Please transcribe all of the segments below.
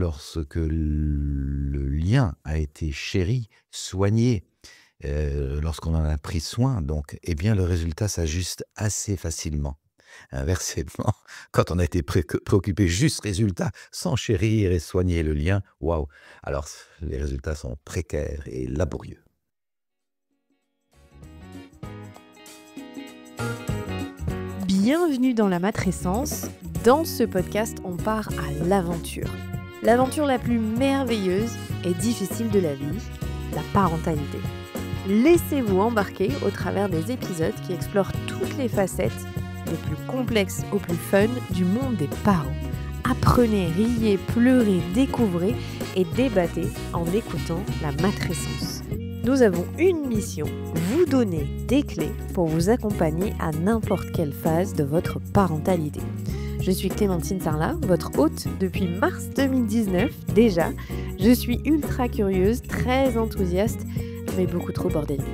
lorsque le lien a été chéri, soigné, lorsqu'on en a pris soin, donc, eh bien, le résultat s'ajuste assez facilement. Inversement, quand on a été préoccupé juste résultat, sans chérir et soigner le lien, waouh! Alors, les résultats sont précaires et laborieux. Bienvenue dans la matrescence. Dans ce podcast, on part à l'aventure. L'aventure la plus merveilleuse et difficile de la vie, la parentalité. Laissez-vous embarquer au travers des épisodes qui explorent toutes les facettes, des plus complexes aux plus fun, du monde des parents. Apprenez, riez, pleurez, découvrez et débattez en écoutant la matrescence. Nous avons une mission, vous donner des clés pour vous accompagner à n'importe quelle phase de votre parentalité. Je suis Clémentine Sarlat, votre hôte depuis mars 2019 déjà. Je suis ultra curieuse, très enthousiaste, mais beaucoup trop bordélique.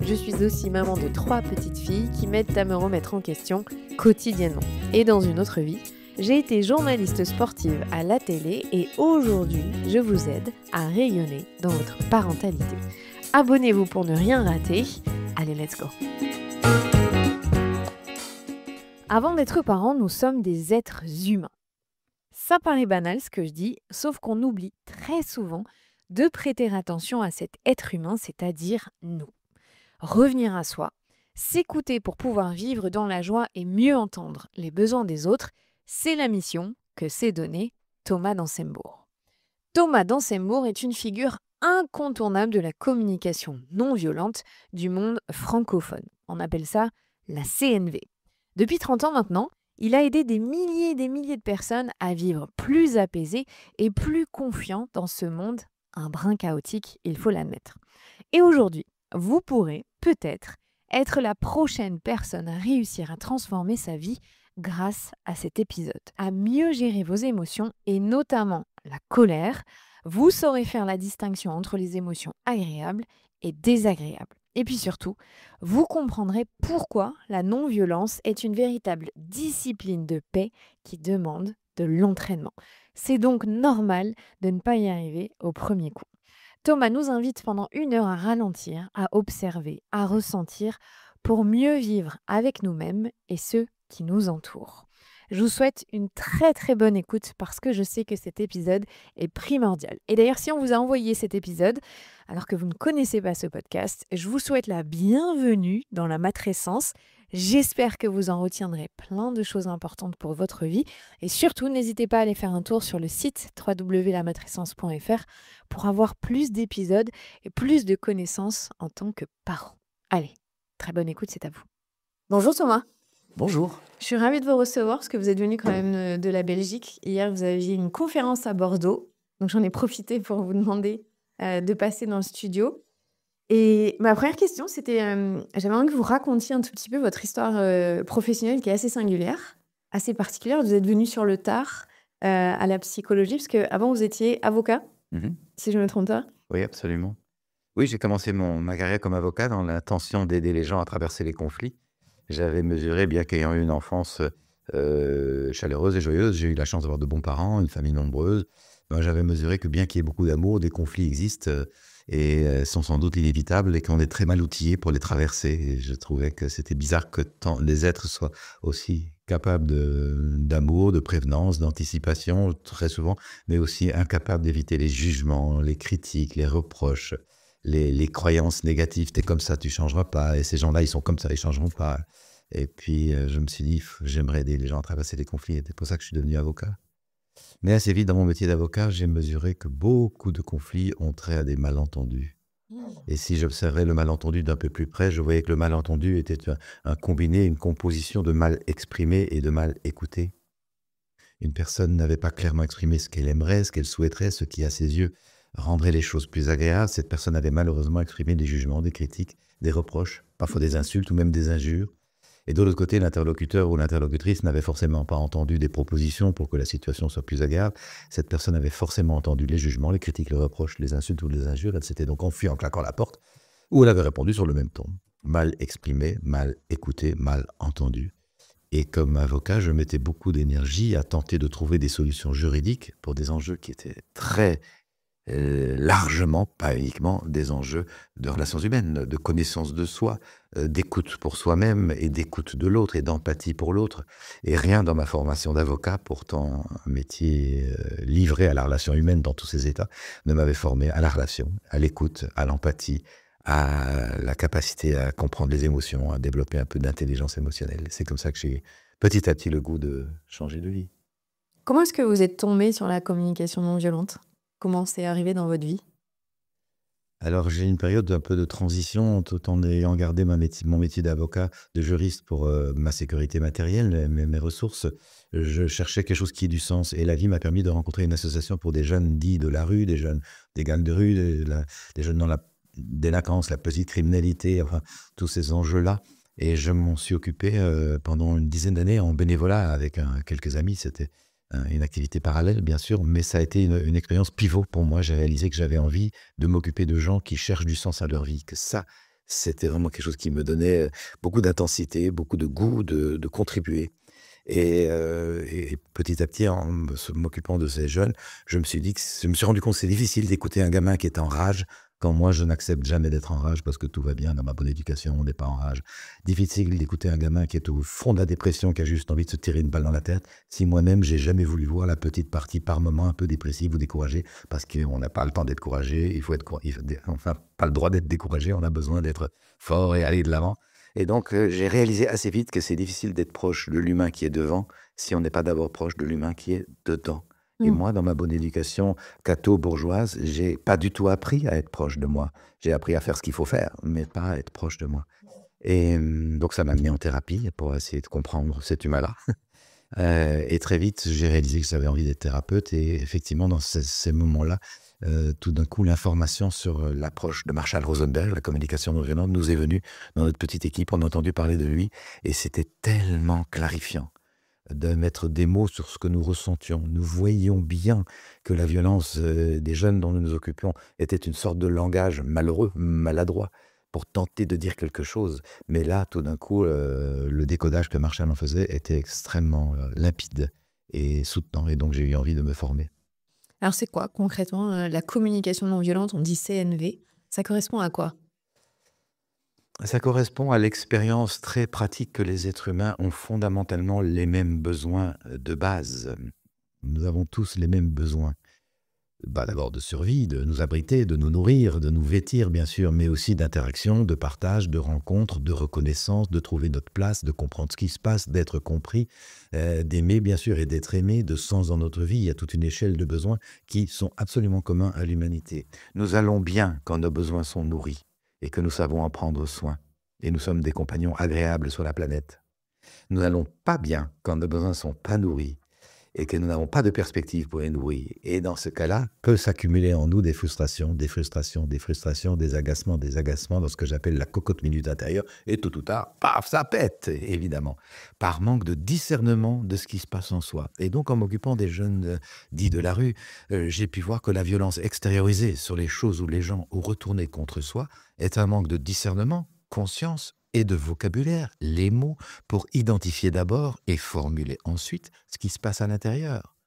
Je suis aussi maman de 3 petites filles qui m'aident à me remettre en question quotidiennement. Et dans une autre vie, j'ai été journaliste sportive à la télé et aujourd'hui, je vous aide à rayonner dans votre parentalité. Abonnez-vous pour ne rien rater. Allez, let's go! Avant d'être parents, nous sommes des êtres humains. Ça paraît banal ce que je dis, sauf qu'on oublie très souvent de prêter attention à cet être humain, c'est-à-dire nous. Revenir à soi, s'écouter pour pouvoir vivre dans la joie et mieux entendre les besoins des autres, c'est la mission que s'est donnée Thomas d'Ansembourg. Thomas d'Ansembourg est une figure incontournable de la communication non violente du monde francophone. On appelle ça la CNV. Depuis 30 ans maintenant, il a aidé des milliers et des milliers de personnes à vivre plus apaisées et plus confiants dans ce monde un brin chaotique, il faut l'admettre. Et aujourd'hui, vous pourrez peut-être être la prochaine personne à réussir à transformer sa vie grâce à cet épisode. À mieux gérer vos émotions et notamment la colère, vous saurez faire la distinction entre les émotions agréables et désagréables. Et puis surtout, vous comprendrez pourquoi la non-violence est une véritable discipline de paix qui demande de l'entraînement. C'est donc normal de ne pas y arriver au premier coup. Thomas nous invite pendant 1 heure à ralentir, à observer, à ressentir pour mieux vivre avec nous-mêmes et ceux qui nous entourent. Je vous souhaite une très très bonne écoute parce que je sais que cet épisode est primordial. Et d'ailleurs, si on vous a envoyé cet épisode alors que vous ne connaissez pas ce podcast, je vous souhaite la bienvenue dans la matrescence. J'espère que vous en retiendrez plein de choses importantes pour votre vie. Et surtout, n'hésitez pas à aller faire un tour sur le site www.lamatrescence.fr pour avoir plus d'épisodes et plus de connaissances en tant que parent. Allez, très bonne écoute, c'est à vous. Bonjour Thomas. Bonjour. Je suis ravie de vous recevoir parce que vous êtes venu quand même de la Belgique. Hier, vous aviez une conférence à Bordeaux. Donc, j'en ai profité pour vous demander de passer dans le studio. Et ma première question, c'était, j'avais envie que vous racontiez un tout petit peu votre histoire professionnelle qui est assez singulière, assez particulière. Vous êtes venu sur le tard à la psychologie parce qu'avant, vous étiez avocat, si je ne me trompe pas. Oui, absolument. Oui, j'ai commencé ma carrière comme avocat dans l'intention d'aider les gens à traverser les conflits. J'avais mesuré, bien qu'ayant eu une enfance chaleureuse et joyeuse, j'ai eu la chance d'avoir de bons parents, une famille nombreuse. Ben, j'avais mesuré que bien qu'il y ait beaucoup d'amour, des conflits existent et sont sans doute inévitables et qu'on est très mal outillé pour les traverser. Et je trouvais que c'était bizarre que les êtres soient aussi capables d'amour, de prévenance, d'anticipation, très souvent, mais aussi incapables d'éviter les jugements, les critiques, les reproches, les croyances négatives. T'es comme ça, tu changeras pas. Et ces gens-là, ils sont comme ça, ils changeront pas. Et puis, je me suis dit, j'aimerais aider les gens à traverser les conflits. Et c'est pour ça que je suis devenu avocat. Mais assez vite, dans mon métier d'avocat, j'ai mesuré que beaucoup de conflits ont trait à des malentendus. Et si j'observais le malentendu d'un peu plus près, je voyais que le malentendu était un combiné, une composition de mal exprimé et de mal écouté. Une personne n'avait pas clairement exprimé ce qu'elle aimerait, ce qu'elle souhaiterait, ce qui, à ses yeux, rendrait les choses plus agréables. Cette personne avait malheureusement exprimé des jugements, des critiques, des reproches, parfois des insultes ou même des injures. Et de l'autre côté, l'interlocuteur ou l'interlocutrice n'avait forcément pas entendu des propositions pour que la situation soit plus agréable. Cette personne avait forcément entendu les jugements, les critiques, les reproches, les insultes ou les injures. Elle s'était donc enfuie en claquant la porte, ou elle avait répondu sur le même ton. Mal exprimé, mal écouté, mal entendu. Et comme avocat, je mettais beaucoup d'énergie à tenter de trouver des solutions juridiques pour des enjeux qui étaient très largement, pas uniquement, des enjeux de relations humaines, de connaissance de soi, d'écoute pour soi-même et d'écoute de l'autre et d'empathie pour l'autre. Et rien dans ma formation d'avocat, pourtant un métier livré à la relation humaine dans tous ses états, ne m'avait formé à la relation, à l'écoute, à l'empathie, à la capacité à comprendre les émotions, à développer un peu d'intelligence émotionnelle. C'est comme ça que j'ai petit à petit le goût de changer de vie. Comment est-ce que vous êtes tombé sur la communication non violente? Comment c'est arrivé dans votre vie? Alors, j'ai une période un peu de transition, tout en ayant gardé mon métier d'avocat, de juriste pour ma sécurité matérielle, mes ressources. Je cherchais quelque chose qui ait du sens. Et la vie m'a permis de rencontrer une association pour des jeunes dits de la rue, des jeunes des gangs de rue, des jeunes dans la délinquance, la petite criminalité, enfin, tous ces enjeux-là. Et je m'en suis occupé pendant une dizaine d'années en bénévolat avec quelques amis. C'était une activité parallèle, bien sûr, mais ça a été une expérience pivot pour moi. J'ai réalisé que j'avais envie de m'occuper de gens qui cherchent du sens à leur vie, que ça, c'était vraiment quelque chose qui me donnait beaucoup d'intensité, beaucoup de goût de contribuer. Et petit à petit, m'occupant de ces jeunes, je me suis rendu compte que c'est difficile d'écouter un gamin qui est en rage quand moi je n'accepte jamais d'être en rage parce que tout va bien dans ma bonne éducation, on n'est pas en rage. Difficile d'écouter un gamin qui est au fond de la dépression, qui a juste envie de se tirer une balle dans la tête, si moi-même j'ai jamais voulu voir la petite partie par moment un peu dépressive ou découragée, parce qu'on n'a pas le temps d'être courageux, enfin pas le droit d'être découragé, on a besoin d'être fort et aller de l'avant. Et donc, j'ai réalisé assez vite que c'est difficile d'être proche de l'humain qui est devant, si on n'est pas d'abord proche de l'humain qui est dedans. Et Mmh. moi, dans ma bonne éducation catho-bourgeoise, j'ai pas du tout appris à être proche de moi. J'ai appris à faire ce qu'il faut faire, mais pas à être proche de moi. Et donc ça m'a mis en thérapie pour essayer de comprendre cet humain-là. Et très vite, j'ai réalisé que j'avais envie d'être thérapeute et effectivement, dans ces moments-là, tout d'un coup, l'information sur, l'approche de Marshall Rosenberg, la communication non violente, nous est venue dans notre petite équipe. On a entendu parler de lui et c'était tellement clarifiant de mettre des mots sur ce que nous ressentions. Nous voyions bien que la violence, des jeunes dont nous nous occupions était une sorte de langage malheureux, maladroit, pour tenter de dire quelque chose. Mais là, tout d'un coup, le décodage que Marshall en faisait était extrêmement, limpide et soutenant et donc j'ai eu envie de me former. Alors c'est quoi concrètement, la communication non violente? On dit CNV. Ça correspond à quoi? Ça correspond à l'expérience très pratique que les êtres humains ont fondamentalement les mêmes besoins, de base. Nous avons tous les mêmes besoins. Bah, d'abord de survie, de nous abriter, de nous nourrir, de nous vêtir bien sûr, mais aussi d'interaction, de partage, de rencontre, de reconnaissance, de trouver notre place, de comprendre ce qui se passe, d'être compris, d'aimer bien sûr et d'être aimé, de sens dans notre vie. Il y a toute une échelle de besoins qui sont absolument communs à l'humanité. Nous allons bien quand nos besoins sont nourris et que nous savons en prendre soin. Et nous sommes des compagnons agréables sur la planète. Nous n'allons pas bien quand nos besoins ne sont pas nourris et que nous n'avons pas de perspective pour les nourrir. Et dans ce cas-là, peut s'accumuler en nous des frustrations, des frustrations, des frustrations, des agacements dans ce que j'appelle la cocotte minute intérieure. Et tôt ou tard, paf, ça pète, évidemment, par manque de discernement de ce qui se passe en soi. Et donc, en m'occupant des jeunes dits de la rue, j'ai pu voir que la violence extériorisée sur les choses où les gens ont retourné contre soi est un manque de discernement, conscience et de vocabulaire, les mots, pour identifier d'abord et formuler ensuite ce qui se passe à l'intérieur.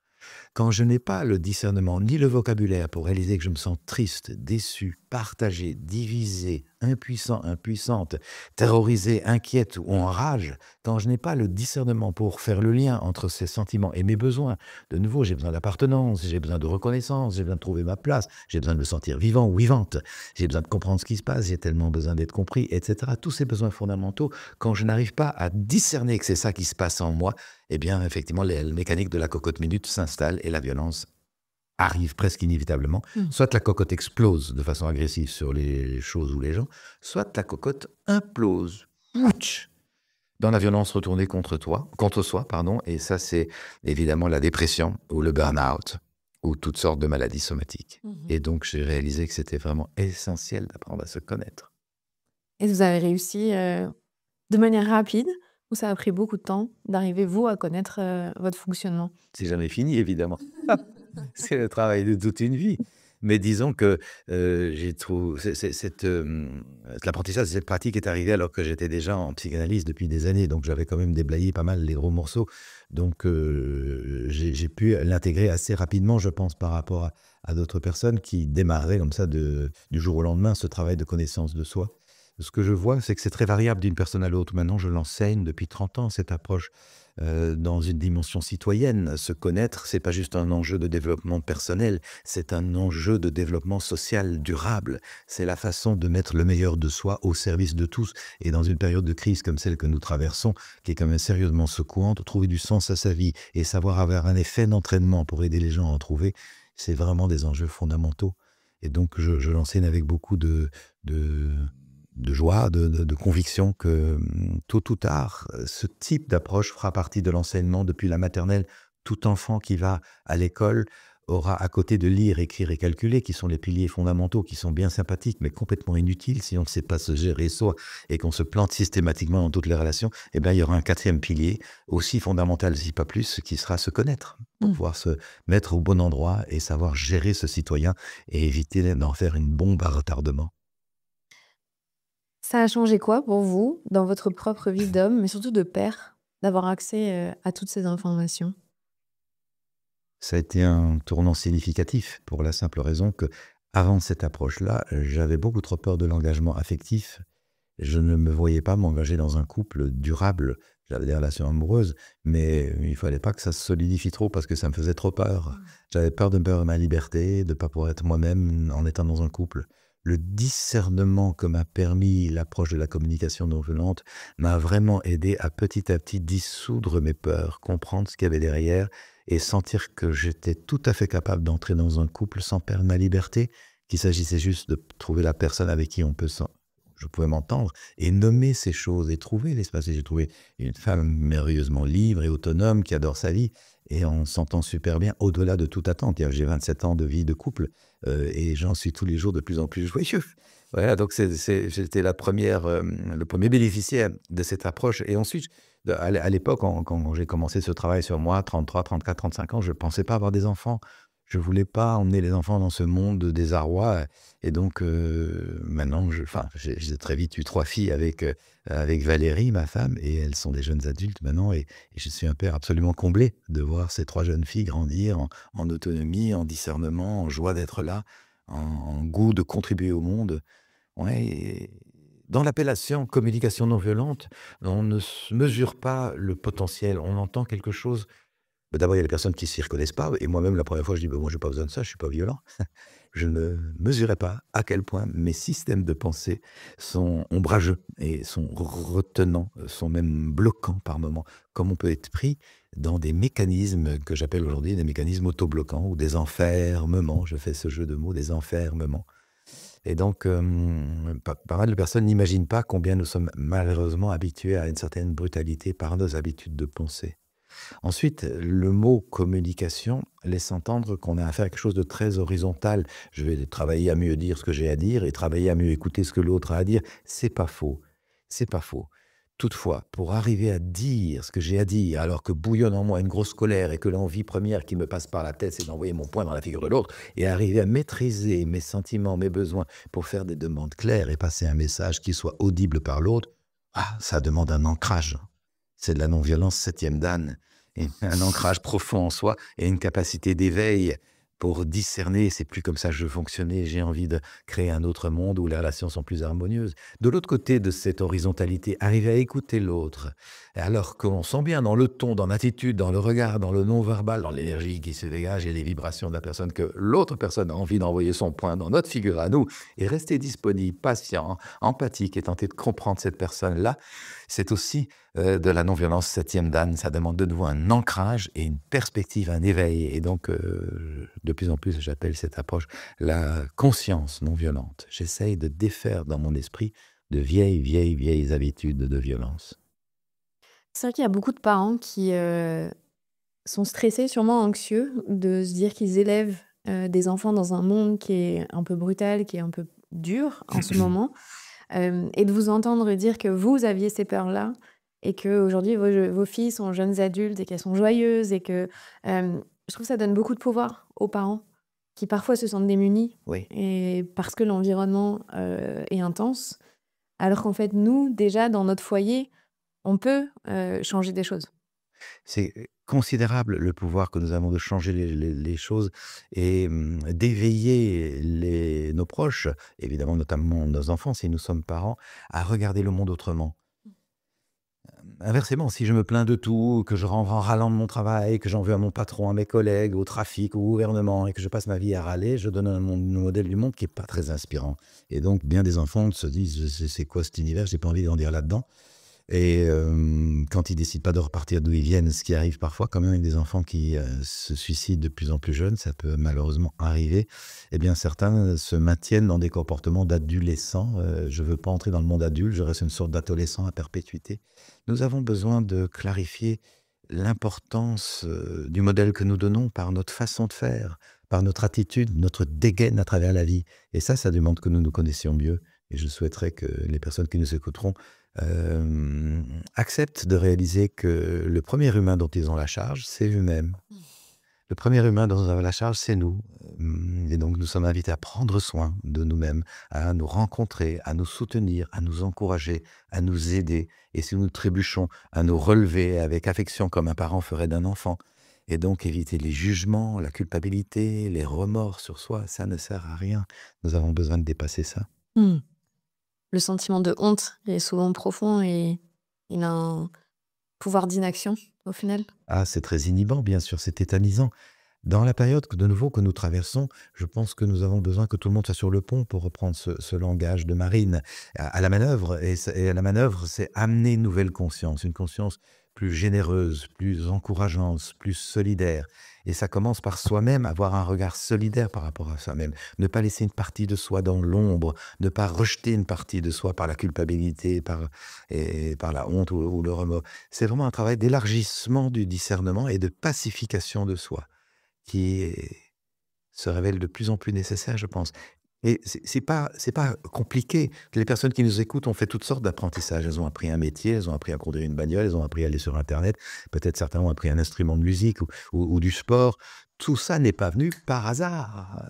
Quand je n'ai pas le discernement ni le vocabulaire pour réaliser que je me sens triste, déçu, partagé, divisé, impuissant, impuissante, terrorisé, inquiète ou en rage, quand je n'ai pas le discernement pour faire le lien entre ces sentiments et mes besoins, de nouveau, j'ai besoin d'appartenance, j'ai besoin de reconnaissance, j'ai besoin de trouver ma place, j'ai besoin de me sentir vivant ou vivante, j'ai besoin de comprendre ce qui se passe, j'ai tellement besoin d'être compris, etc. Tous ces besoins fondamentaux, quand je n'arrive pas à discerner que c'est ça qui se passe en moi, eh bien, effectivement, la mécanique de la cocotte minute s'installe et la violence arrive presque inévitablement. Mmh. Soit la cocotte explose de façon agressive sur les choses ou les gens, soit la cocotte implose. Ouch dans la violence retournée contre soi, pardon, et ça c'est évidemment la dépression ou le burn-out ou toutes sortes de maladies somatiques. Mmh. Et donc j'ai réalisé que c'était vraiment essentiel d'apprendre à se connaître. Et vous avez réussi, de manière rapide ou ça a pris beaucoup de temps d'arriver, vous, à connaître, votre fonctionnement? C'est jamais fini évidemment. C'est le travail de toute une vie. Mais disons que, j'ai trou c'est cette, l'apprentissage de cette pratique est arrivé alors que j'étais déjà en psychanalyse depuis des années, donc j'avais quand même déblayé pas mal les gros morceaux. Donc, j'ai pu l'intégrer assez rapidement, je pense, par rapport à d'autres personnes qui démarraient comme ça du jour au lendemain ce travail de connaissance de soi. Ce que je vois, c'est que c'est très variable d'une personne à l'autre. Maintenant, je l'enseigne depuis 30 ans, cette approche, dans une dimension citoyenne. Se connaître, c'est pas juste un enjeu de développement personnel, c'est un enjeu de développement social durable. C'est la façon de mettre le meilleur de soi au service de tous. Et dans une période de crise comme celle que nous traversons, qui est quand même sérieusement secouante, trouver du sens à sa vie et savoir avoir un effet d'entraînement pour aider les gens à en trouver, c'est vraiment des enjeux fondamentaux. Et donc, je l'enseigne avec beaucoup de de joie, de conviction que, tôt ou tard, ce type d'approche fera partie de l'enseignement depuis la maternelle. Tout enfant qui va à l'école aura, à côté de lire, écrire et calculer, qui sont les piliers fondamentaux, qui sont bien sympathiques, mais complètement inutiles si on ne sait pas se gérer soi et qu'on se plante systématiquement dans toutes les relations, eh bien, il y aura un quatrième pilier, aussi fondamental, si pas plus, qui sera se connaître, pour Mmh. pouvoir se mettre au bon endroit et savoir gérer ce citoyen et éviter d'en faire une bombe à retardement. Ça a changé quoi pour vous dans votre propre vie d'homme, mais surtout de père, d'avoir accès, à toutes ces informations? Ça a été un tournant significatif pour la simple raison que, avant cette approche-là, j'avais beaucoup trop peur de l'engagement affectif. Je ne me voyais pas m'engager dans un couple durable. J'avais des relations amoureuses, mais il fallait pas que ça se solidifie trop parce que ça me faisait trop peur. Mmh. J'avais peur de perdre ma liberté, de ne pas pouvoir être moi-même en étant dans un couple. Le discernement que m'a permis l'approche de la communication non violente m'a vraiment aidé à petit dissoudre mes peurs, comprendre ce qu'il y avait derrière et sentir que j'étais tout à fait capable d'entrer dans un couple sans perdre ma liberté, qu'il s'agissait juste de trouver la personne avec qui je pouvais m'entendre et nommer ces choses et trouver l'espace. Et j'ai trouvé une femme merveilleusement libre et autonome qui adore sa vie et on s'entend super bien au-delà de toute attente. J'ai 27 ans de vie de couple et j'en suis tous les jours de plus en plus joyeux. Voilà, donc j'étais le premier bénéficiaire de cette approche. Et ensuite, à l'époque, quand j'ai commencé ce travail sur moi, 33, 34, 35 ans, je ne pensais pas avoir des enfants. Je voulais pas emmener les enfants dans ce monde de désarroi. Et donc, maintenant, j'ai très vite eu 3 filles avec Valérie, ma femme, et elles sont des jeunes adultes maintenant et je suis un père absolument comblé de voir ces 3 jeunes filles grandir en autonomie, en discernement, en joie d'être là, en goût de contribuer au monde. Ouais, et dans l'appellation communication non violente, on ne mesure pas le potentiel, on entend quelque chose. Bah, d'abord, il y a les personnes qui s'y reconnaissent pas et moi-même la première fois je dis: «Bah, moi j'ai pas besoin de ça, je suis pas violent». Je ne mesurais pas à quel point mes systèmes de pensée sont ombrageux et sont retenants, sont même bloquants par moments. Comme on peut être pris dans des mécanismes que j'appelle aujourd'hui des mécanismes autobloquants ou des enfermements. Je fais ce jeu de mots, des enfermements. Et donc, pas mal de personnes n'imaginent pas combien nous sommes malheureusement habitués à une certaine brutalité par nos habitudes de pensée. Ensuite, le mot communication laisse entendre qu'on a affaire à quelque chose de très horizontal. Je vais travailler à mieux dire ce que j'ai à dire et travailler à mieux écouter ce que l'autre a à dire. C'est pas faux. C'est pas faux. Toutefois, pour arriver à dire ce que j'ai à dire, alors que bouillonne en moi une grosse colère et que l'envie première qui me passe par la tête, c'est d'envoyer mon poing dans la figure de l'autre, et arriver à maîtriser mes sentiments, mes besoins, pour faire des demandes claires et passer un message qui soit audible par l'autre, ça demande un ancrage. C'est de la non-violence septième dan et un ancrage profond en soi et une capacité d'éveil pour discerner. C'est plus comme ça que je veux fonctionner. J'ai envie de créer un autre monde où les relations sont plus harmonieuses. De l'autre côté de cette horizontalité, arriver à écouter l'autre, alors qu'on sent bien dans le ton, dans l'attitude, dans le regard, dans le non-verbal, dans l'énergie qui se dégage et les vibrations de la personne, que l'autre personne a envie d'envoyer son point dans notre figure à nous et rester disponible, patient, empathique et tenter de comprendre cette personne-là, c'est aussi de la non-violence septième dan. Ça demande de nouveau un ancrage et une perspective, un éveil. Et donc, de plus en plus, j'appelle cette approche la conscience non violente. J'essaye de défaire dans mon esprit de vieilles habitudes de violence. C'est vrai qu'il y a beaucoup de parents qui, sont stressés, sûrement anxieux, de se dire qu'ils élèvent, des enfants dans un monde qui est un peu brutal, qui est un peu dur en ce moment. Et de vous entendre dire que vous aviez ces peurs-là et qu'aujourd'hui vos filles sont jeunes adultes et qu'elles sont joyeuses et que, je trouve que ça donne beaucoup de pouvoir aux parents. qui parfois se sentent démunis Oui. et parce que l'environnement, est intense, alors qu'en fait, nous, déjà, dans notre foyer, on peut, changer des choses. C'est considérable le pouvoir que nous avons de changer les choses et d'éveiller nos proches, évidemment notamment nos enfants si nous sommes parents, à regarder le monde autrement. Inversement, si je me plains de tout, que je rentre en râlant de mon travail, que j'en veux à mon patron, à mes collègues, au trafic, au gouvernement et que je passe ma vie à râler, je donne un modèle du monde qui est pas très inspirant et donc bien des enfants se disent: C'est quoi cet univers? J'ai pas envie de grandir là-dedans». Et quand ils décident pas de repartir d'où ils viennent, ce qui arrive parfois quand même avec des enfants qui, se suicident de plus en plus jeunes, ça peut malheureusement arriver. Eh bien certains se maintiennent dans des comportements d'adolescents, je veux pas entrer dans le monde adulte, je reste une sorte d'adolescent à perpétuité. Nous avons besoin de clarifier l'importance, du modèle que nous donnons par notre façon de faire, par notre attitude, notre dégaine à travers la vie et ça demande que nous nous connaissions mieux et je souhaiterais que les personnes qui nous écouteront acceptent de réaliser que le premier humain dont ils ont la charge, c'est eux-mêmes. Le premier humain dont on a la charge, c'est nous. Et donc nous sommes invités à prendre soin de nous-mêmes, à nous rencontrer, à nous soutenir, à nous encourager, à nous aider. Et si nous trébuchons, à nous relever avec affection comme un parent ferait d'un enfant. Et donc éviter les jugements, la culpabilité, les remords sur soi, ça ne sert à rien. Nous avons besoin de dépasser ça. Mmh. Le sentiment de honte est souvent profond et il a un pouvoir d'inaction, au final. Ah, c'est très inhibant, bien sûr, c'est tétanisant. Dans la période de nouveau que nous traversons, je pense que nous avons besoin que tout le monde soit sur le pont pour reprendre ce langage de Marine, à la manœuvre. Et à la manœuvre, c'est amener une nouvelle conscience, une conscience plus généreuse, plus encourageante, plus solidaire. Et ça commence par soi-même, avoir un regard solidaire par rapport à soi-même. Ne pas laisser une partie de soi dans l'ombre, ne pas rejeter une partie de soi par la culpabilité, par la honte ou le remords. C'est vraiment un travail d'élargissement du discernement et de pacification de soi qui se révèle de plus en plus nécessaire, je pense. Et c'est pas compliqué. Les personnes qui nous écoutent ont fait toutes sortes d'apprentissages. Elles ont appris un métier, elles ont appris à conduire une bagnole, elles ont appris à aller sur internet. Peut-être certains ont appris un instrument de musique ou du sport. Tout ça n'est pas venu par hasard.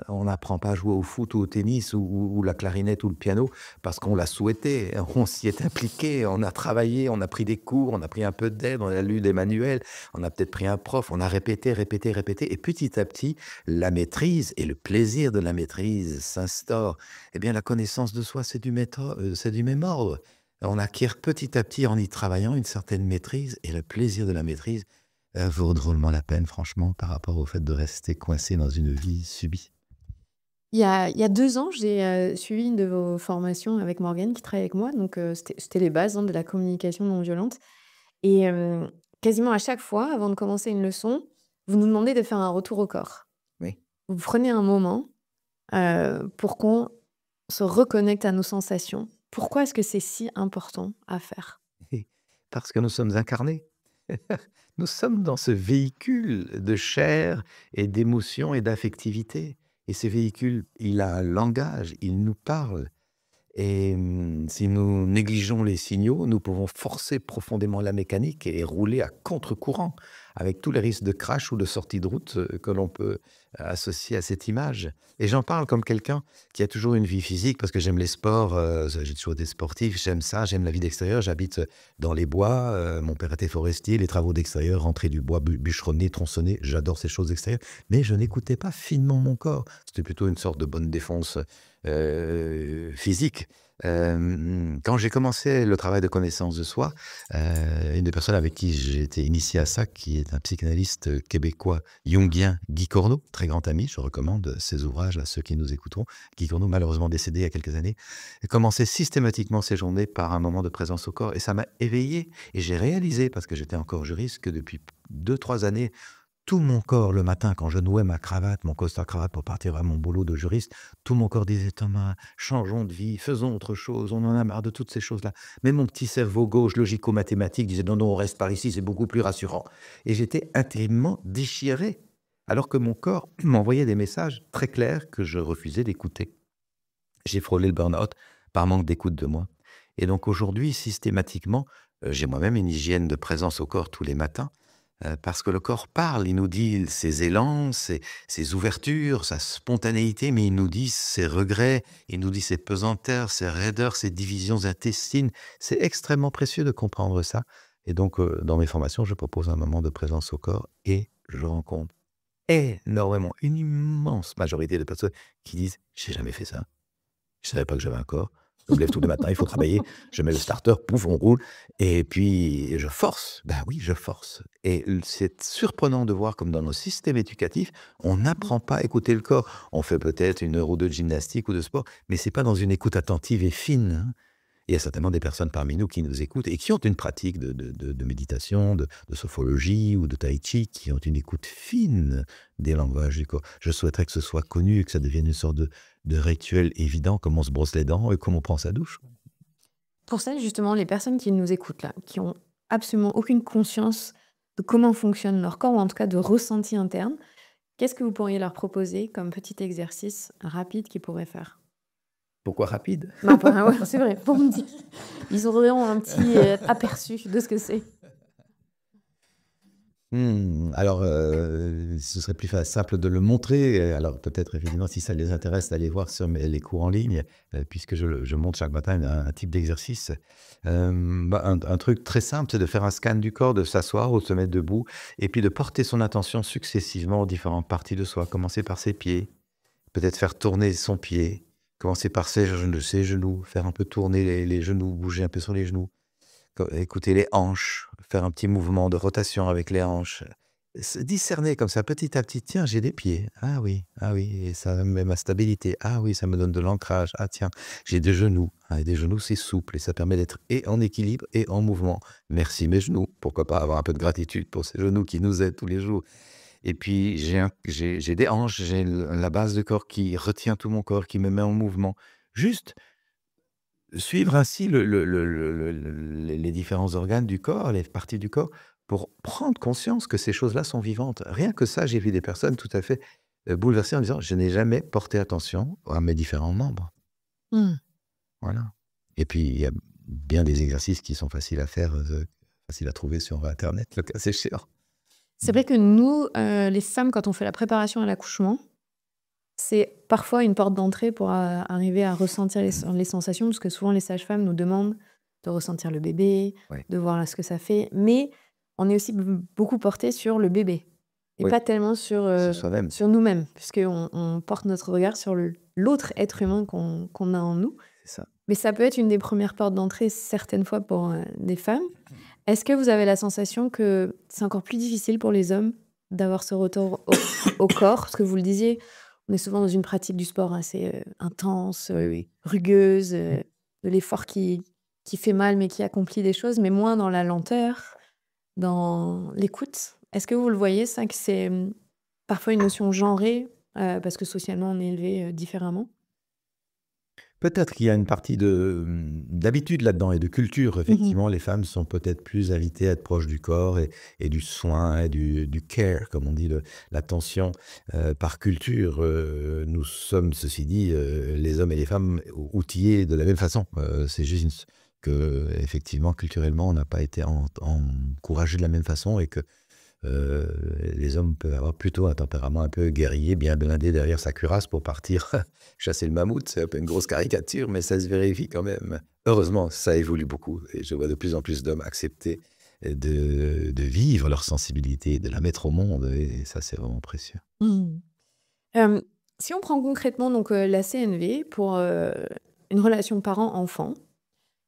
On n'apprend pas à jouer au foot ou au tennis ou la clarinette ou le piano parce qu'on l'a souhaité. On s'y est impliqué, on a travaillé, on a pris des cours, on a pris un peu d'aide, on a lu des manuels, on a peut-être pris un prof, on a répété, répété, répété et petit à petit, la maîtrise et le plaisir de la maîtrise s'instaure. Eh bien, la connaissance de soi, c'est du même ordre. On acquiert petit à petit, en y travaillant, une certaine maîtrise et le plaisir de la maîtrise vaut drôlement la peine, franchement, par rapport au fait de rester coincé dans une vie subie. Il y a 2 ans, j'ai, suivi une de vos formations avec Morgane qui travaille avec moi, donc c'était les bases, hein, de la communication non violente et quasiment à chaque fois, avant de commencer une leçon, vous nous demandez de faire un retour au corps. Oui. Vous prenez un moment, pour qu'on se reconnecte à nos sensations. Pourquoi est-ce que c'est si important à faire? Et parce que nous sommes incarnés. Nous sommes dans ce véhicule de chair et d'émotion et d'affectivité. Et ce véhicule, il a un langage, il nous parle. Et si nous négligeons les signaux, nous pouvons forcer profondément la mécanique et rouler à contre-courant, avec tous les risques de crash ou de sortie de route que l'on peut associer à cette image. Et j'en parle comme quelqu'un qui a toujours une vie physique, parce que j'aime les sports, j'ai toujours été sportif, j'aime ça, j'aime la vie d'extérieur, j'habite dans les bois, mon père était forestier, les travaux d'extérieur, rentrer du bois, bûcheronner, tronçonner, j'adore ces choses extérieures, mais je n'écoutais pas finement mon corps. C'était plutôt une sorte de bonne défense physique. Quand j'ai commencé le travail de connaissance de soi, une des personnes avec qui j'ai été initié à ça, qui est un psychanalyste québécois jungien, Guy Corneau, très grand ami, je recommande ses ouvrages à ceux qui nous écouteront. Guy Corneau, malheureusement décédé il y a quelques années, a commencé systématiquement ses journées par un moment de présence au corps et ça m'a éveillé et j'ai réalisé, parce que j'étais encore juriste, que depuis 2 3 années, tout mon corps, le matin, quand je nouais ma cravate, mon costard-cravate pour partir à mon boulot de juriste, tout mon corps disait: «Thomas, changeons de vie, faisons autre chose, on en a marre de toutes ces choses-là». Mais mon petit cerveau gauche logico-mathématique disait: «Non, non, on reste par ici, c'est beaucoup plus rassurant». Et j'étais intimement déchiré, alors que mon corps m'envoyait des messages très clairs que je refusais d'écouter. J'ai frôlé le burn-out par manque d'écoute de moi. Et donc aujourd'hui, systématiquement, j'ai moi-même une hygiène de présence au corps tous les matins. parce que le corps parle, il nous dit ses élans, ses ouvertures, sa spontanéité, mais il nous dit ses regrets, il nous dit ses pesanteurs, ses raideurs, ses divisions intestines. C'est extrêmement précieux de comprendre ça et donc dans mes formations, je propose un moment de présence au corps et je rencontre énormément, une immense majorité de personnes qui disent: «J'ai jamais fait ça. Je savais pas que j'avais un corps. Je me lève tous les matins, il faut travailler, je mets le starter, pouf, on roule et puis je force. Ben oui, je force et c'est surprenant de voir comme dans nos systèmes éducatifs, on n'apprend pas à écouter le corps. On fait peut-être 1 heure ou 2 de gymnastique ou de sport, mais c'est pas dans une écoute attentive et fine, hein. Il y a certainement des personnes parmi nous qui nous écoutent et qui ont une pratique de méditation, de sophrologie ou de tai chi, qui ont une écoute fine des langages du corps. Je souhaiterais que ce soit connu et que ça devienne une sorte de rituel évident, comme on se brosse les dents et comme on prend sa douche. Pour ça, justement, les personnes qui nous écoutent là, qui ont absolument aucune conscience de comment fonctionne leur corps ou en tout cas de ressenti interne, qu'est-ce que vous pourriez leur proposer comme petit exercice rapide qu'ils pourraient faire? Pourquoi rapide? Bah, enfin, ouais, c'est vrai, pour me dire. Ils auront un petit aperçu de ce que c'est. Alors, ce serait plus simple de le montrer. Alors peut-être effectivement si ça les intéresse d'aller voir sur mes les cours en ligne, puisque je montre chaque matin un type d'exercice. Bah, un truc très simple, c'est de faire un scan du corps, de s'asseoir ou de se mettre debout et puis de porter son attention successivement aux différentes parties de soi. Commencer par ses pieds, peut-être faire tourner son pied, commencer par ses genoux, faire un peu tourner les genoux, bouger un peu sur les genoux. Écouter les hanches, faire un petit mouvement de rotation avec les hanches, se discerner comme ça petit à petit: «Tiens, j'ai des pieds. Ah oui et ça me met ma stabilité. Ah oui, ça me donne de l'ancrage. Ah tiens, j'ai des genoux. Ah et des genoux, c'est souple et ça permet d'être et en équilibre et en mouvement. Merci mes genoux». Pourquoi pas avoir un peu de gratitude pour ces genoux qui nous aident tous les jours et puis j'ai des hanches, j'ai la base du corps qui retient tout mon corps, qui me met en mouvement. Juste suivre ainsi les différents organes du corps, les parties du corps, pour prendre conscience que ces choses-là sont vivantes. Rien que ça, j'ai vu des personnes tout à fait, bouleversées en disant: «Je n'ai jamais porté attention à mes différents membres». Mmh. Voilà et puis il y a bien des exercices qui sont faciles à faire, faciles à trouver sur internet, le cas échéant. C'est vrai que nous, les femmes, quand on fait la préparation à l'accouchement, c'est parfois une porte d'entrée pour arriver à ressentir les sensations, parce que souvent les sages-femmes nous demandent de ressentir le bébé, Ouais, de voir là ce que ça fait. Mais on est aussi beaucoup porté sur le bébé et oui, pas tellement sur soi-même, sur nous-mêmes, puisqu'on on porte notre regard sur l'autre être humain qu'on a en nous. c'est ça. Mais ça peut être une des premières portes d'entrée certaines fois pour des femmes. Est-ce que vous avez la sensation que c'est encore plus difficile pour les hommes d'avoir ce retour au corps? Parce que vous le disiez, on est souvent dans une pratique du sport assez, intense, Oui, oui. rugueuse, de l'effort qui fait mal, mais qui accomplit des choses, mais moins dans la lenteur, dans l'écoute. Est-ce que vous le voyez ça, que c'est, parfois une notion genrée, parce que socialement on est élevé, différemment? Peut-être qu'il y a une partie d'habitude là-dedans et de culture. Mmh. Effectivement, les femmes sont peut-être plus invitées à être proches du corps et du soin et du care, comme on dit, l'attention. Par culture, nous sommes, ceci dit, les hommes et les femmes outillés de la même façon. C'est juste que, effectivement, culturellement, on n'a pas été encouragés de la même façon et que Heu, les hommes peuvent avoir plutôt un tempérament un peu guerrier, bien blindé derrière sa cuirasse pour partir chasser le mammouth. C'est un peu une grosse caricature, mais ça se vérifie quand même. Heureusement, ça évolue beaucoup et je vois de plus en plus d'hommes accepter, de vivre leur sensibilité, de la mettre au monde et ça, c'est vraiment précieux. Mmh. Hem, Si on prend concrètement donc, la CNV pour, une relation parent-enfant,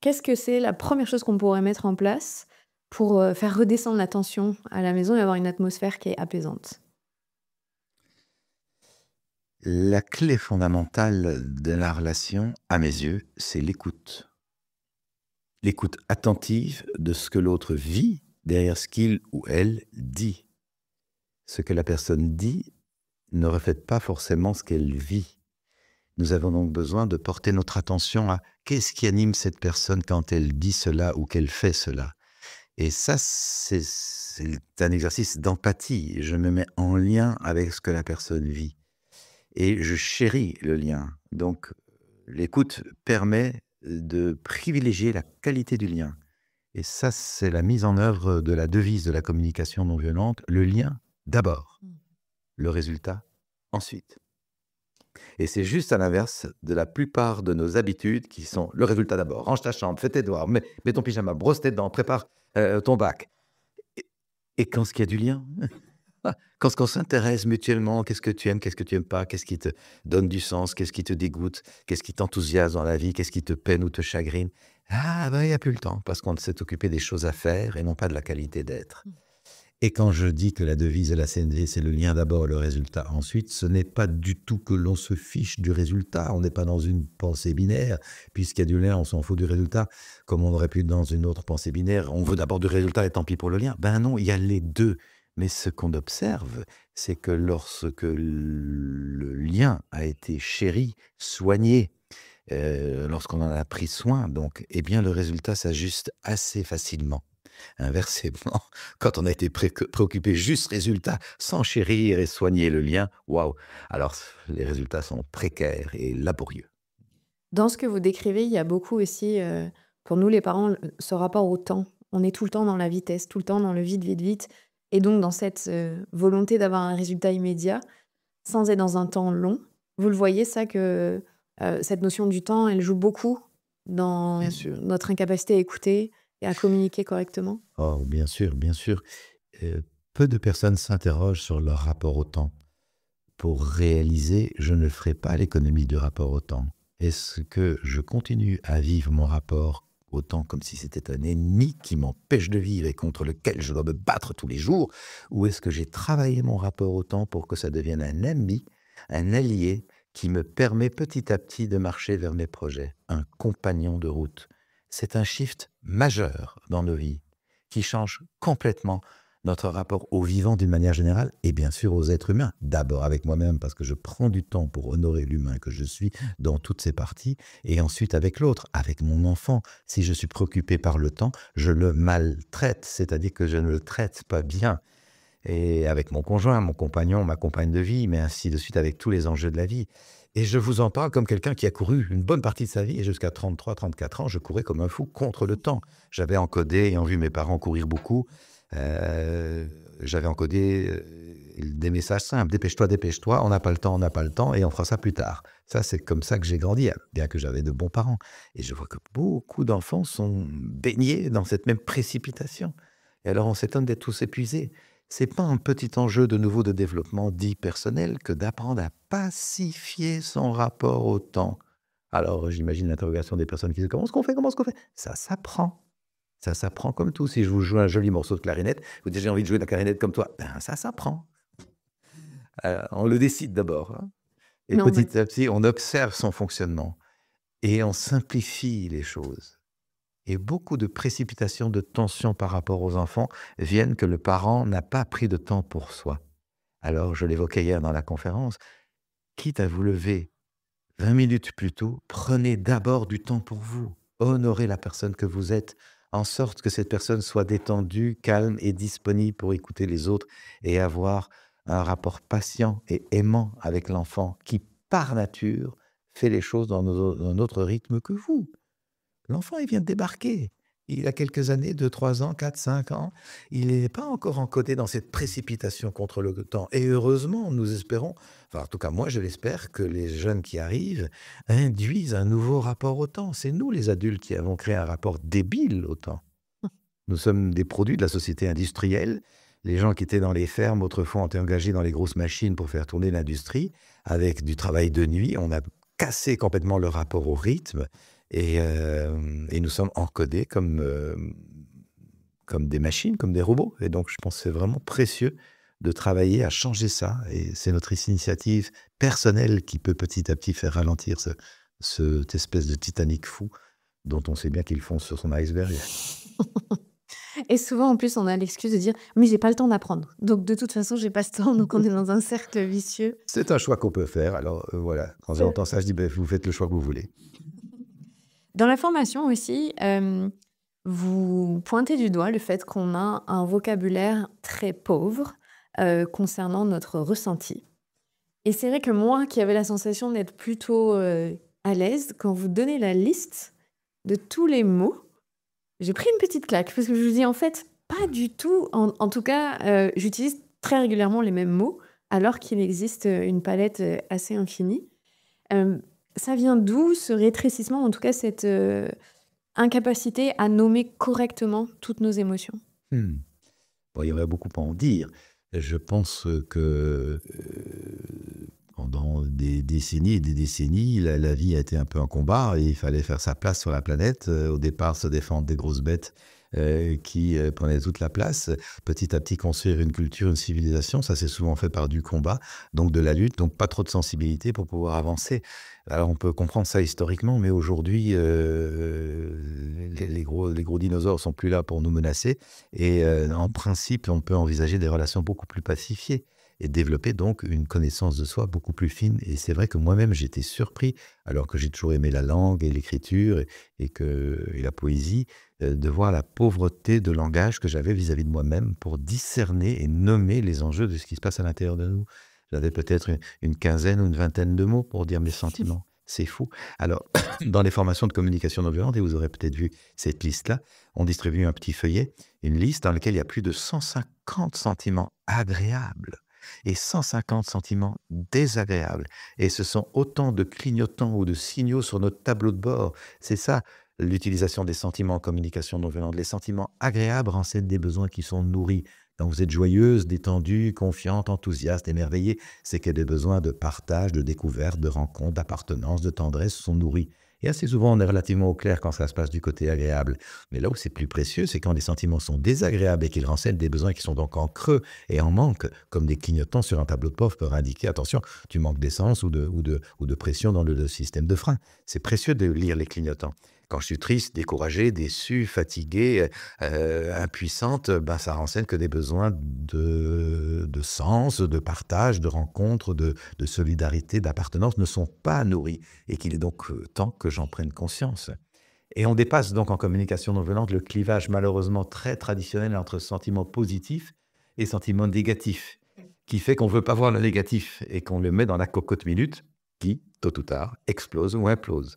qu'est-ce que c'est la première chose qu'on pourrait mettre en place pour, faire redescendre la tension à la maison et avoir une atmosphère qui est apaisante? La clé fondamentale de la relation, à mes yeux, c'est l'écoute. L'écoute attentive de ce que l'autre vit derrière ce qu'il ou elle dit. Ce que la personne dit ne reflète pas forcément ce qu'elle vit. Nous avons donc besoin de porter notre attention à qu'est-ce qui anime cette personne quand elle dit cela ou qu'elle fait cela. Et ça, c'est un exercice d'empathie. Je me mets en lien avec ce que la personne vit. Et je chéris le lien. Donc, l'écoute permet de privilégier la qualité du lien. Et ça, c'est la mise en œuvre de la devise de la communication non violente, le lien d'abord, Mmh. le résultat ensuite. Et c'est juste à l'inverse de la plupart de nos habitudes qui sont le résultat d'abord. Range ta chambre, fais tes devoirs, mets ton pyjama, brosse tes dents, prépare ton bac. Et, et quand ce qu'il y a du lien, quand ce qu'on s'intéresse mutuellement, qu'est-ce que tu aimes, qu'est-ce que tu aimes pas, qu'est-ce qui te donne du sens, qu'est-ce qui te dégoûte, qu'est-ce qui t'enthousiasme dans la vie, qu'est-ce qui te peine ou te chagrine. Ah ben il n'y a plus le temps parce qu'on s'est occupé des choses à faire et non pas de la qualité d'être. Mmh. Et quand je dis que la devise de la CNV, c'est le lien d'abord, le résultat ensuite, ce n'est pas du tout que l'on se fiche du résultat. On n'est pas dans une pensée binaire. Puisqu'il y a du lien, on s'en fout du résultat. Comme on aurait pu être dans une autre pensée binaire, on veut d'abord du résultat et tant pis pour le lien. Ben non, il y a les deux. Mais ce qu'on observe, c'est que lorsque le lien a été chéri, soigné, lorsqu'on en a pris soin, donc, eh bien, le résultat s'ajuste assez facilement. Inversement, quand on a été préoccupé juste résultat, sans chérir et soigner le lien, waouh! Alors les résultats sont précaires et laborieux. Dans ce que vous décrivez, il y a beaucoup aussi, pour nous les parents, ce rapport au temps. On est tout le temps dans la vitesse, tout le temps dans le vite, vite, vite et donc dans cette, volonté d'avoir un résultat immédiat, sans être dans un temps long. Vous le voyez ça que, cette notion du temps, elle joue beaucoup Bien dans sûr. notre incapacité à écouter et à communiquer correctement? Oh, bien sûr, bien sûr. Peu de personnes s'interrogent sur leur rapport au temps. Pour réaliser, je ne ferai pas l'économie du rapport au temps. Est-ce que je continue à vivre mon rapport au temps comme si c'était un ennemi qui m'empêche de vivre et contre lequel je dois me battre tous les jours? Ou est-ce que j'ai travaillé mon rapport au temps pour que ça devienne un ami, un allié qui me permet petit à petit de marcher vers mes projets, un compagnon de route? C'est un shift majeur dans nos vies qui change complètement notre rapport au vivant d'une manière générale et bien sûr aux êtres humains. D'abord avec moi-même parce que je prends du temps pour honorer l'humain que je suis dans toutes ses parties et ensuite avec l'autre, avec mon enfant. Si je suis préoccupé par le temps, je le maltraite, c'est-à-dire que je ne le traite pas bien. Et avec mon conjoint, mon compagnon, ma compagne de vie, mais ainsi de suite avec tous les enjeux de la vie. Et je vous en parle comme quelqu'un qui a couru une bonne partie de sa vie et jusqu'à 33, 34 ans, je courais comme un fou contre le temps. J'avais encodé, ayant vu mes parents courir beaucoup, j'avais encodé des messages simples. Dépêche-toi, dépêche-toi, on n'a pas le temps, on n'a pas le temps et on fera ça plus tard. Ça, c'est comme ça que j'ai grandi, bien que j'avais de bons parents. Et je vois que beaucoup d'enfants sont baignés dans cette même précipitation. Et alors, on s'étonne d'être tous épuisés. C'est pas un petit enjeu de nouveau de développement dit personnel que d'apprendre à pacifier son rapport au temps. Alors, j'imagine l'interrogation des personnes qui disent: «Comment est-ce qu'on fait? Comment est-ce qu'on fait?» Ça s'apprend. Ça s'apprend comme tout. Si je vous joue un joli morceau de clarinette, vous dites: «J'ai envie de jouer de la clarinette comme toi». Ben, ça s'apprend. On le décide d'abord, hein, et Non, mais petit à petit, on observe son fonctionnement et on simplifie les choses. Et beaucoup de précipitations, de tensions par rapport aux enfants viennent que le parent n'a pas pris de temps pour soi. Alors, je l'évoquais hier dans la conférence, quitte à vous lever 20 minutes plus tôt, prenez d'abord du temps pour vous. Honorez la personne que vous êtes, en sorte que cette personne soit détendue, calme et disponible pour écouter les autres et avoir un rapport patient et aimant avec l'enfant qui, par nature, fait les choses dans un autre rythme que vous. L'enfant, il vient de débarquer. Il a quelques années, 2, 3 ans, 4, 5 ans. Il n'est pas encore encodé dans cette précipitation contre le temps. Et heureusement, nous espérons, enfin en tout cas moi je l'espère, que les jeunes qui arrivent induisent un nouveau rapport au temps. C'est nous les adultes qui avons créé un rapport débile au temps. Nous sommes des produits de la société industrielle. Les gens qui étaient dans les fermes autrefois ont été engagés dans les grosses machines pour faire tourner l'industrie. Avec du travail de nuit, on a cassé complètement le rapport au rythme et nous sommes encodés comme des machines, comme des robots. Et donc je pense que c'est vraiment précieux de travailler à changer ça. Et c'est notre initiative personnelle qui peut petit à petit faire ralentir cette espèce de Titanic fou dont on sait bien qu'il fonce sur son iceberg. et souvent, en plus, on a l'excuse de dire: «Mais j'ai pas le temps d'apprendre, donc de toute façon, j'ai pas ce temps», donc on est dans un cercle vicieux. C'est un choix qu'on peut faire. Alors, voilà, quand j'entends ça, je dis: «Beh, vous faites le choix que vous voulez». Dans la formation aussi, vous pointez du doigt le fait qu'on a un vocabulaire très pauvre, concernant notre ressenti et c'est vrai que moi qui avais la sensation d'être plutôt, à l'aise, quand vous donnez la liste de tous les mots, J'ai pris une petite claque parce que je me dis: «En fait, pas du tout». En tout cas, j'utilise très régulièrement les mêmes mots alors qu'il existe, une palette, assez infinie. Hem, Ça vient d'où ce rétrécissement, en tout cas cette, incapacité à nommer correctement toutes nos émotions? Mmh. Bon, il y aurait beaucoup à en dire. Je pense que, pendant des décennies et des décennies, la vie a été un peu un combat et il fallait faire sa place sur la planète. Au départ, se défendre des grosses bêtes, qui, prenaient toute la place. Petit à petit, construire une culture, une civilisation, ça s'est souvent fait par du combat, donc de la lutte, donc pas trop de sensibilité pour pouvoir avancer. Alors on peut comprendre ça historiquement, mais aujourd'hui, les gros dinosaures sont plus là pour nous menacer et en principe, on peut envisager des relations beaucoup plus pacifiées et développer donc une connaissance de soi beaucoup plus fine. Et c'est vrai que moi-même, j'étais surpris, alors que j'ai toujours aimé la langue et l'écriture et la poésie, de voir la pauvreté de langage que j'avais vis-à-vis de moi-même pour discerner et nommer les enjeux de ce qui se passe à l'intérieur de nous. J'avais peut-être une quinzaine ou une vingtaine de mots pour dire mes sentiments. C'est fou. Alors, dans les formations de communication non violente, et vous aurez peut-être vu cette liste-là, on distribue un petit feuillet, une liste dans laquelle il y a plus de 150 sentiments agréables et 150 sentiments désagréables. Et ce sont autant de clignotants ou de signaux sur notre tableau de bord. C'est ça, l'utilisation des sentiments en communication non violente. Les sentiments agréables renseignent des besoins qui sont nourris. Quand vous êtes joyeuse, détendue, confiante, enthousiaste, émerveillée, c'est que des besoins de partage, de découverte, de rencontre, d'appartenance, de tendresse sont nourris. Et assez souvent, on est relativement au clair quand ça se passe du côté agréable. Mais là où c'est plus précieux, c'est quand les sentiments sont désagréables et qu'ils renseignent des besoins qui sont donc en creux et en manque, comme des clignotants sur un tableau de bord peuvent indiquer, attention, tu manques d'essence ou de pression dans le système de frein. C'est précieux de lire les clignotants. Quand je suis triste, découragée, déçue, fatiguée, impuissante, ben, ça renseigne que des besoins de sens, de partage, de rencontre, de solidarité, d'appartenance ne sont pas nourris et qu'il est donc temps que j'en prenne conscience. Et on dépasse donc en communication non violente le clivage malheureusement très traditionnel entre sentiments positifs et sentiments négatifs, qui fait qu'on ne veut pas voir le négatif et qu'on le met dans la cocotte minute qui, tôt ou tard, explose ou implose.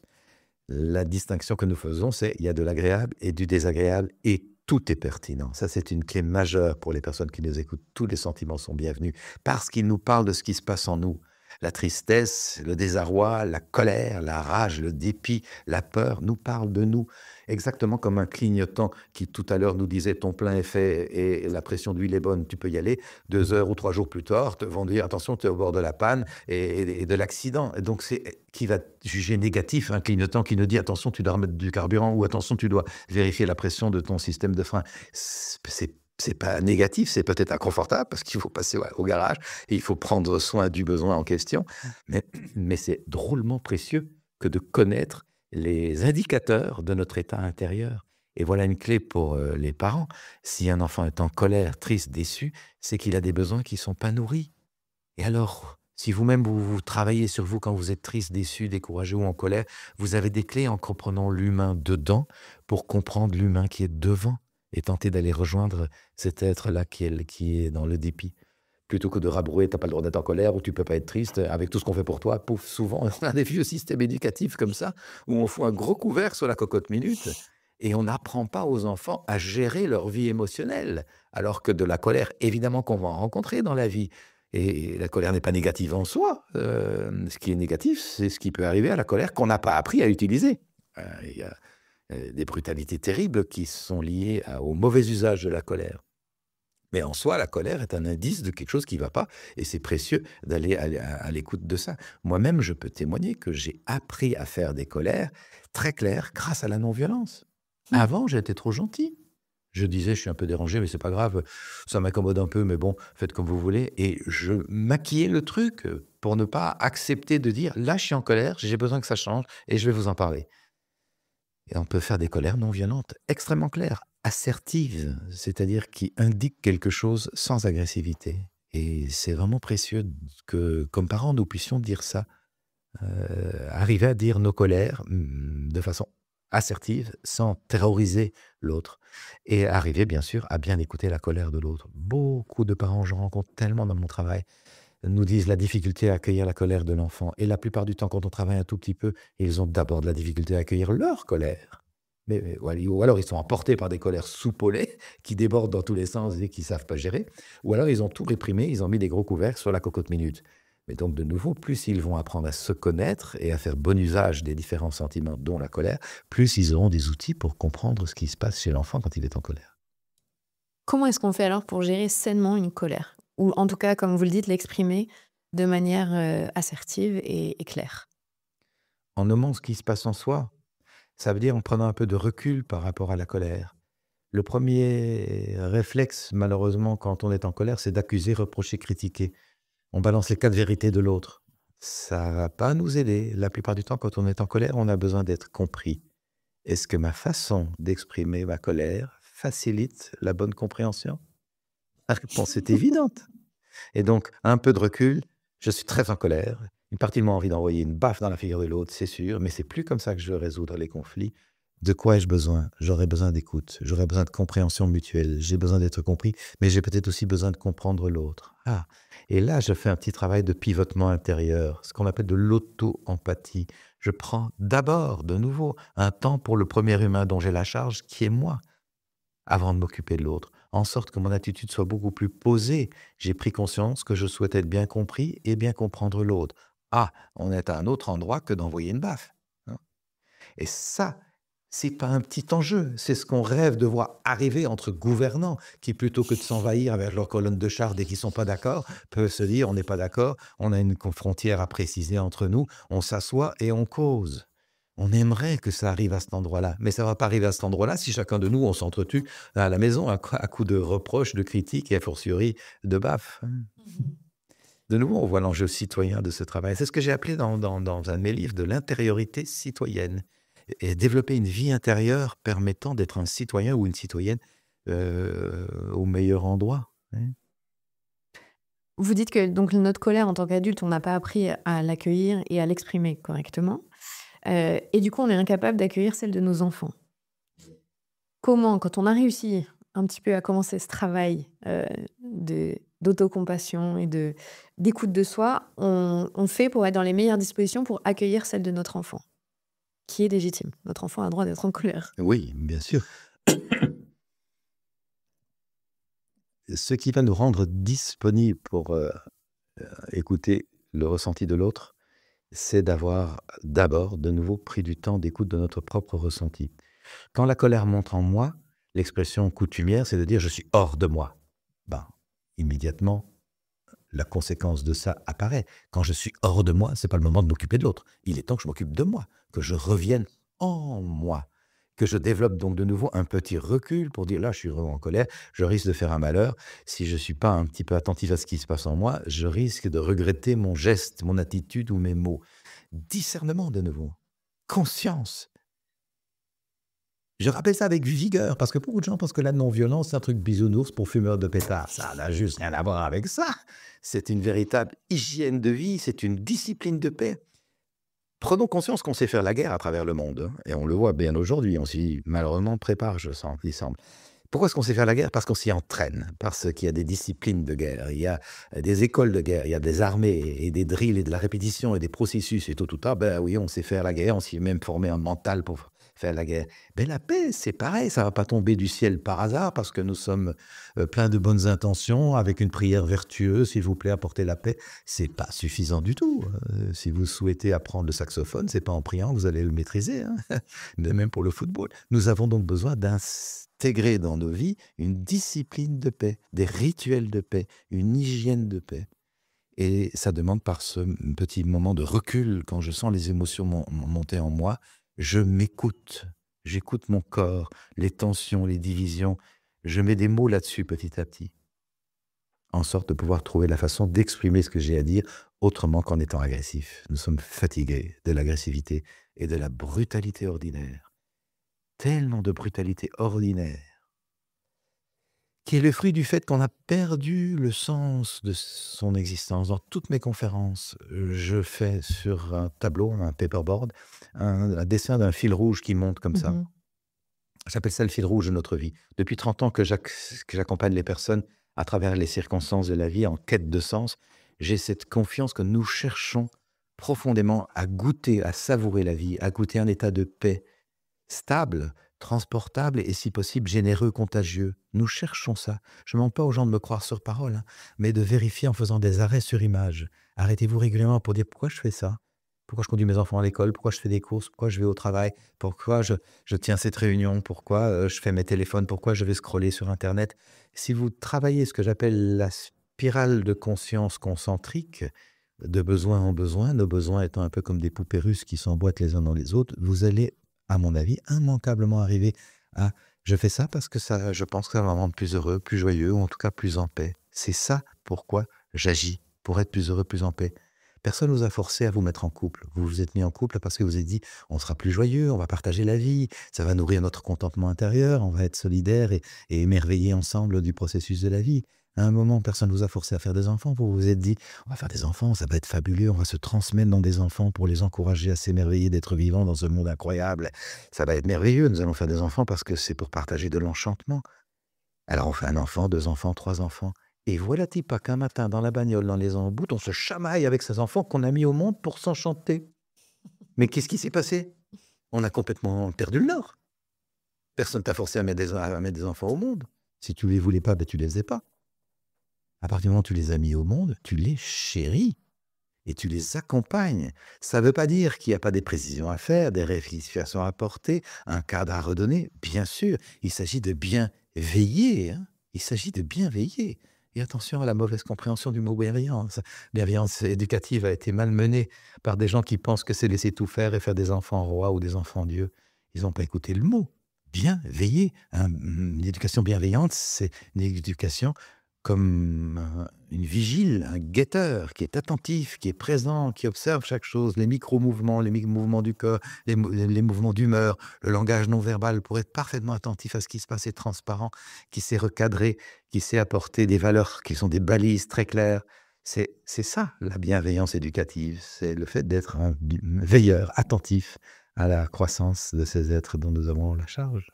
La distinction que nous faisons, c'est il y a de l'agréable et du désagréable et tout est pertinent. Ça, c'est une clé majeure pour les personnes qui nous écoutent. Tous les sentiments sont bienvenus parce qu'ils nous parlent de ce qui se passe en nous. La tristesse, le désarroi, la colère, la rage, le dépit, la peur nous parlent de nous. Exactement comme un clignotant qui tout à l'heure nous disait ton plein est fait et la pression d'huile est bonne, tu peux y aller. 2 heures ou 3 jours plus tard, te vont dire attention, tu es au bord de la panne et de l'accident. Et donc, c'est qui va juger négatif un clignotant qui nous dit attention, tu dois remettre du carburant ou attention, tu dois vérifier la pression de ton système de frein. C'est pas négatif, c'est peut-être inconfortable parce qu'il faut passer au garage et il faut prendre soin du besoin en question. Mais, mais c'est drôlement précieux que de connaître les indicateurs de notre état intérieur. Et voilà une clé pour les parents. Si un enfant est en colère, triste, déçu, c'est qu'il a des besoins qui ne sont pas nourris. Et alors, si vous-même vous travaillez sur vous quand vous êtes triste, déçu, découragé ou en colère, vous avez des clés en comprenant l'humain dedans pour comprendre l'humain qui est devant et tenter d'aller rejoindre cet être-là qui est dans le dépit. Plutôt que de rabrouer, t'as pas le droit d'être en colère ou tu peux pas être triste, avec tout ce qu'on fait pour toi, pouf, souvent on a des vieux systèmes éducatifs comme ça, où on fout un gros couvert sur la cocotte minute et on n'apprend pas aux enfants à gérer leur vie émotionnelle. Alors que de la colère, évidemment qu'on va en rencontrer dans la vie. Et la colère n'est pas négative en soi. Ce qui est négatif, c'est ce qui peut arriver à la colère qu'on n'a pas appris à utiliser. Il y a des brutalités terribles qui sont liées au mauvais usage de la colère. Mais en soi, la colère est un indice de quelque chose qui ne va pas et c'est précieux d'aller à l'écoute de ça. Moi-même, je peux témoigner que j'ai appris à faire des colères très claires grâce à la non-violence. Mmh. Avant, j'étais trop gentil. Je disais: «Je suis un peu dérangé, mais c'est pas grave, ça m'incommode un peu, mais bon, faites comme vous voulez» et je maquillais le truc, pour ne pas accepter de dire: «Là, je suis en colère, j'ai besoin que ça change et je vais vous en parler». Et on peut faire des colères non violentes, extrêmement claires, assertives, c'est-à-dire qui indiquent quelque chose sans agressivité. Et c'est vraiment précieux que, comme parents, nous puissions dire ça, arriver à dire nos colères de façon assertive, sans terroriser l'autre, et arriver bien sûr à bien écouter la colère de l'autre. Beaucoup de parents, je rencontre tellement dans mon travail, nous disent la difficulté à accueillir la colère de l'enfant. Et la plupart du temps, quand on travaille un tout petit peu, ils ont d'abord de la difficulté à accueillir leur colère. ou alors ils sont emportés par des colères soupolées qui débordent dans tous les sens et qui ne savent pas gérer, ou alors ils ont tout réprimé, ils ont mis des gros couvercles sur la cocotte minute. Mais donc de nouveau, plus ils vont apprendre à se connaître et à faire bon usage des différents sentiments, dont la colère, plus ils auront des outils pour comprendre ce qui se passe chez l'enfant quand il est en colère. Comment est-ce qu'on fait alors pour gérer sainement une colère? Ou en tout cas, comme vous le dites, l'exprimer de manière, assertive et claire? En nommant ce qui se passe en soi, ça veut dire en prenant un peu de recul par rapport à la colère. Le premier réflexe, malheureusement, quand on est en colère, c'est d'accuser, reprocher, critiquer. On balance les 4 vérités de l'autre. Ça va pas nous aider. La plupart du temps, quand on est en colère, on a besoin d'être compris. Est-ce que ma façon d'exprimer ma colère facilite la bonne compréhension? La réponse est évidente. Et donc, un peu de recul, je suis très en colère. Une partie de moi a envie d'envoyer une baffe dans la figure de l'autre, c'est sûr, mais c'est plus comme ça que je veux résoudre les conflits. De quoi ai-je besoin? J'aurais besoin d'écoute, j'aurais besoin de compréhension mutuelle, j'ai besoin d'être compris, mais j'ai peut-être aussi besoin de comprendre l'autre. Ah, et là, je fais un petit travail de pivotement intérieur, ce qu'on appelle de l'auto-empathie. Je prends d'abord, de nouveau, un temps pour le premier humain dont j'ai la charge, qui est moi, avant de m'occuper de l'autre, en sorte que mon attitude soit beaucoup plus posée. J'ai pris conscience que je souhaitais être bien compris et bien comprendre l'autre. Ah, on est à un autre endroit que d'envoyer une baffe, hein. Et ça, c'est pas un petit enjeu, c'est ce qu'on rêve de voir arriver entre gouvernants qui, plutôt que de s'envahir avec leur colonne de chars dès qu'ils sont pas d'accord, peuvent se dire: «On n'est pas d'accord, on a une frontière à préciser entre nous, on s'assoit et on cause». On aimerait que ça arrive à cet endroit-là, mais ça va pas arriver à cet endroit-là si chacun de nous, on s'entretue à la maison à coups de reproches, de critiques et a fortiori de baffes, hein. Mmh. De nouveau, on voit l'enjeu citoyen de ce travail. C'est ce que j'ai appelé dans un de mes livres de l'intériorité citoyenne et développer une vie intérieure permettant d'être un citoyen ou une citoyenne, au meilleur endroit, oui. Vous dites que donc notre colère en tant qu'adulte, on n'a pas appris à l'accueillir et à l'exprimer correctement, et du coup, on est incapable d'accueillir celle de nos enfants. Comment, quand on a réussi un petit peu à commencer ce travail, de d'autocompassion et d'écoute de soi, on fait pour être dans les meilleures dispositions pour accueillir celle de notre enfant, qui est légitime. Notre enfant a le droit d'être en colère. Oui, bien sûr. Ce qui va nous rendre disponibles pour, écouter le ressenti de l'autre, c'est d'avoir d'abord, de nouveau, pris du temps d'écoute de notre propre ressenti. Quand la colère monte en moi, l'expression coutumière, c'est de dire: «Je suis hors de moi». Ben, immédiatement, la conséquence de ça apparaît. Quand je suis hors de moi, c'est pas le moment de m'occuper de l'autre. Il est temps que je m'occupe de moi, que je revienne en moi, que je développe donc de nouveau un petit recul pour dire: «Là, je suis vraiment en colère, je risque de faire un malheur. Si je ne suis pas un petit peu attentif à ce qui se passe en moi, je risque de regretter mon geste, mon attitude ou mes mots». Discernement de nouveau, conscience. Je rappelle ça avec vigueur, parce que beaucoup de gens pensent que la non-violence, c'est un truc bisounours pour fumeurs de pétards. Ça n'a juste rien à voir avec ça. C'est une véritable hygiène de vie, c'est une discipline de paix. Prenons conscience qu'on sait faire la guerre à travers le monde, hein, et on le voit bien aujourd'hui. On s'y malheureusement prépare, je sens, il semble. Pourquoi est-ce qu'on sait faire la guerre? Parce qu'on s'y entraîne, parce qu'il y a des disciplines de guerre, il y a des écoles de guerre, il y a des armées et des drills et de la répétition et des processus et tôt ou tard, ben oui, on sait faire la guerre, on s'y est même formé un mental pour faire la guerre. Mais la paix, c'est pareil, ça va pas tomber du ciel par hasard parce que nous sommes pleins de bonnes intentions, avec une prière vertueuse, s'il vous plaît, apportez la paix. C'est pas suffisant du tout. Si vous souhaitez apprendre le saxophone, c'est pas en priant que vous allez le maîtriser, hein. De même pour le football. Nous avons donc besoin d'intégrer dans nos vies une discipline de paix, des rituels de paix, une hygiène de paix. Et ça demande par ce petit moment de recul, quand je sens les émotions monter en moi, je m'écoute, j'écoute mon corps, les tensions, les divisions, je mets des mots là-dessus petit à petit, en sorte de pouvoir trouver la façon d'exprimer ce que j'ai à dire autrement qu'en étant agressif. Nous sommes fatigués de l'agressivité et de la brutalité ordinaire. Tellement de brutalité ordinaire, qui est le fruit du fait qu'on a perdu le sens de son existence. Dans toutes mes conférences, je fais sur un tableau, un paperboard, un dessin d'un fil rouge qui monte comme ça. Mmh. J'appelle ça le fil rouge de notre vie. Depuis 30 ans que j'accompagne les personnes à travers les circonstances de la vie en quête de sens, j'ai cette confiance que nous cherchons profondément à goûter, à savourer la vie, à goûter un état de paix stable, transportable et si possible généreux, contagieux. Nous cherchons ça. Je ne demande pas aux gens de me croire sur parole, hein, mais de vérifier en faisant des arrêts sur image. Arrêtez-vous régulièrement pour dire pourquoi je fais ça. Pourquoi je conduis mes enfants à l'école, pourquoi je fais des courses, pourquoi je vais au travail, pourquoi je tiens cette réunion, pourquoi je fais mes téléphones, pourquoi je vais scroller sur Internet. Si vous travaillez ce que j'appelle la spirale de conscience concentrique, de besoin en besoin, nos besoins étant un peu comme des poupées russes qui s'emboîtent les uns dans les autres, vous allez, à mon avis, immanquablement arriver à je fais ça parce que ça, je pense que ça va me rendre plus heureux, plus joyeux, ou en tout cas plus en paix. C'est ça pourquoi j'agis, pour être plus heureux, plus en paix. Personne ne vous a forcé à vous mettre en couple. Vous vous êtes mis en couple parce que vous vous êtes dit on sera plus joyeux, on va partager la vie, ça va nourrir notre contentement intérieur, on va être solidaires et émerveillés ensemble du processus de la vie. À un moment, personne ne vous a forcé à faire des enfants. Vous vous êtes dit on va faire des enfants, ça va être fabuleux, on va se transmettre dans des enfants pour les encourager à s'émerveiller d'être vivants dans ce monde incroyable. Ça va être merveilleux, nous allons faire des enfants parce que c'est pour partager de l'enchantement. Alors on fait un enfant, 2 enfants, 3 enfants. Et voilà-t-il pas qu'un matin, dans la bagnole, dans les embouts, on se chamaille avec ces enfants qu'on a mis au monde pour s'enchanter. Mais qu'est-ce qui s'est passé? On a complètement perdu le nord. Personne t'a forcé à mettre des enfants au monde. Si tu les voulais pas, ben tu les faisais pas. À partir du moment où tu les as mis au monde, tu les chéris et tu les accompagnes. Ça ne veut pas dire qu'il n'y a pas des précisions à faire, des rectifications à apporter, un cadre à redonner. Bien sûr, il s'agit de bien veiller, hein. Il s'agit de bien veiller. Et attention à la mauvaise compréhension du mot bienveillance. Bienveillance éducative a été malmenée par des gens qui pensent que c'est laisser tout faire et faire des enfants rois ou des enfants dieux. Ils n'ont pas écouté le mot. Bien veiller. Une éducation bienveillante, c'est une éducation comme une vigile, un guetteur qui est attentif, qui est présent, qui observe chaque chose, les micro-mouvements, les mouvements du corps, les mouvements d'humeur, le langage non verbal, pour être parfaitement attentif à ce qui se passe et transparent, qui sait recadrer, qui sait apporter des valeurs qui sont des balises très claires. C'est ça la bienveillance éducative, c'est le fait d'être un veilleur attentif à la croissance de ces êtres dont nous avons la charge.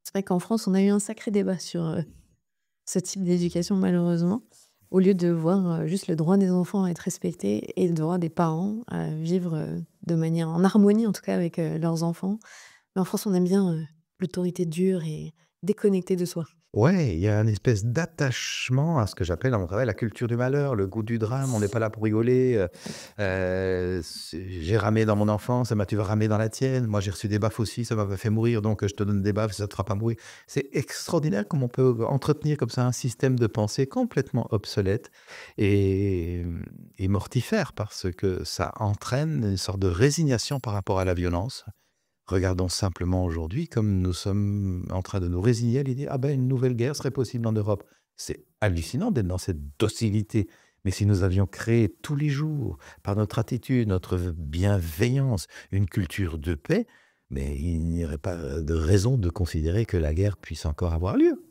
C'est vrai qu'en France, on a eu un sacré débat sur ce type d'éducation, malheureusement, au lieu de voir juste le droit des enfants à être respecté et le droit des parents à vivre de manière en harmonie, en tout cas, avec leurs enfants. Mais en France, on aime bien l'autorité dure et déconnectée de soi. Ouais, il y a une espèce d'attachement à ce que j'appelle dans mon travail la culture du malheur, le goût du drame. On n'est pas là pour rigoler. J'ai ramé dans mon enfance, tu vas ramer dans la tienne. Moi, j'ai reçu des baffes aussi, ça m'a fait mourir, donc je te donne des baffes, ça ne te fera pas mourir. C'est extraordinaire comment on peut entretenir comme ça un système de pensée complètement obsolète et, et mortifère parce que ça entraîne une sorte de résignation par rapport à la violence. Regardons simplement aujourd'hui comme nous sommes en train de nous résigner à l'idée ah ben une nouvelle guerre serait possible en Europe. C'est hallucinant d'être dans cette docilité. Mais si nous avions créé tous les jours, par notre attitude, notre bienveillance, une culture de paix, mais il n'y aurait pas de raison de considérer que la guerre puisse encore avoir lieu.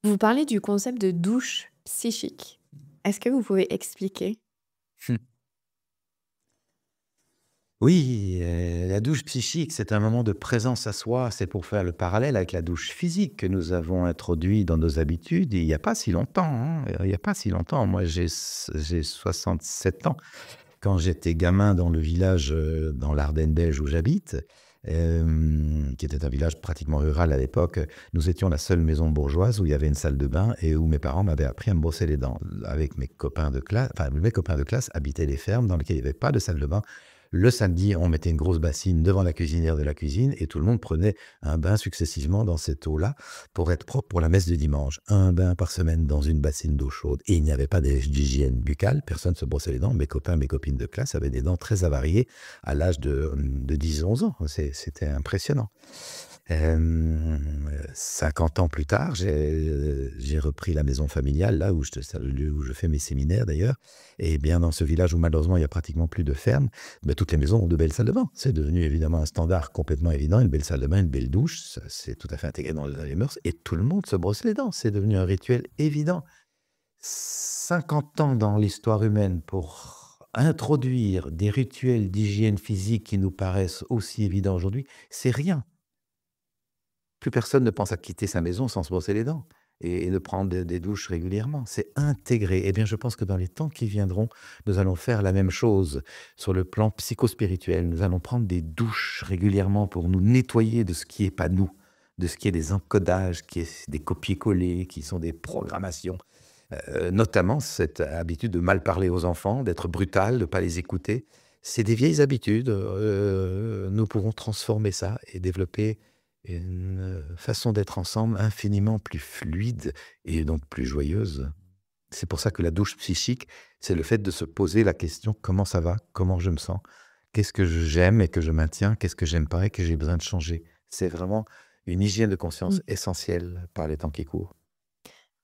Vous parlez du concept de douche psychique. Est-ce que vous pouvez expliquer? Oui, la douche psychique, c'est un moment de présence à soi. C'est pour faire le parallèle avec la douche physique que nous avons introduit dans nos habitudes il n'y a pas si longtemps, hein. Il n'y a pas si longtemps. Moi, j'ai 67 ans. Quand j'étais gamin dans le village, dans l'Ardenne belge où j'habite, qui était un village pratiquement rural à l'époque, nous étions la seule maison bourgeoise où il y avait une salle de bain et où mes parents m'avaient appris à me brosser les dents. Avec mes copains de classe, enfin mes copains de classe habitaient des fermes dans lesquelles il n'y avait pas de salle de bain. Le samedi, on mettait une grosse bassine devant la cuisinière de la cuisine et tout le monde prenait un bain successivement dans cette eau-là pour être propre pour la messe de dimanche. Un bain par semaine dans une bassine d'eau chaude. Et il n'y avait pas d'hygiène buccale, personne ne se brossait les dents. Mes copains, mes copines de classe avaient des dents très avariées à l'âge de 10-11 ans. C'était impressionnant. 50 ans plus tard, j'ai repris la maison familiale, là où le lieu où je fais mes séminaires d'ailleurs. Et bien dans ce village où malheureusement il n'y a pratiquement plus de ferme, ben, toutes les maisons ont de belles salles de bain. C'est devenu évidemment un standard complètement évident, une belle salle de bain, une belle douche, ça, c'est tout à fait intégré dans les mœurs. Et tout le monde se brosse les dents, c'est devenu un rituel évident. 50 ans dans l'histoire humaine pour introduire des rituels d'hygiène physique qui nous paraissent aussi évidents aujourd'hui, c'est rien. Plus personne ne pense à quitter sa maison sans se brosser les dents. et de prendre des douches régulièrement. C'est intégré. Eh bien, je pense que dans les temps qui viendront, nous allons faire la même chose sur le plan psychospirituel. Nous allons prendre des douches régulièrement pour nous nettoyer de ce qui n'est pas nous, de ce qui est des encodages, qui est des copier-coller, qui sont des programmations. Notamment cette habitude de mal parler aux enfants, d'être brutal, de ne pas les écouter. C'est des vieilles habitudes. Nous pourrons transformer ça et développer une façon d'être ensemble infiniment plus fluide et donc plus joyeuse. C'est pour ça que la douche psychique, c'est le fait de se poser la question: comment ça va? Comment je me sens? Qu'est-ce que j'aime et que je maintiens? Qu'est-ce que j'aime pas et que j'ai besoin de changer? C'est vraiment une hygiène de conscience Mmh. essentielle par les temps qui courent.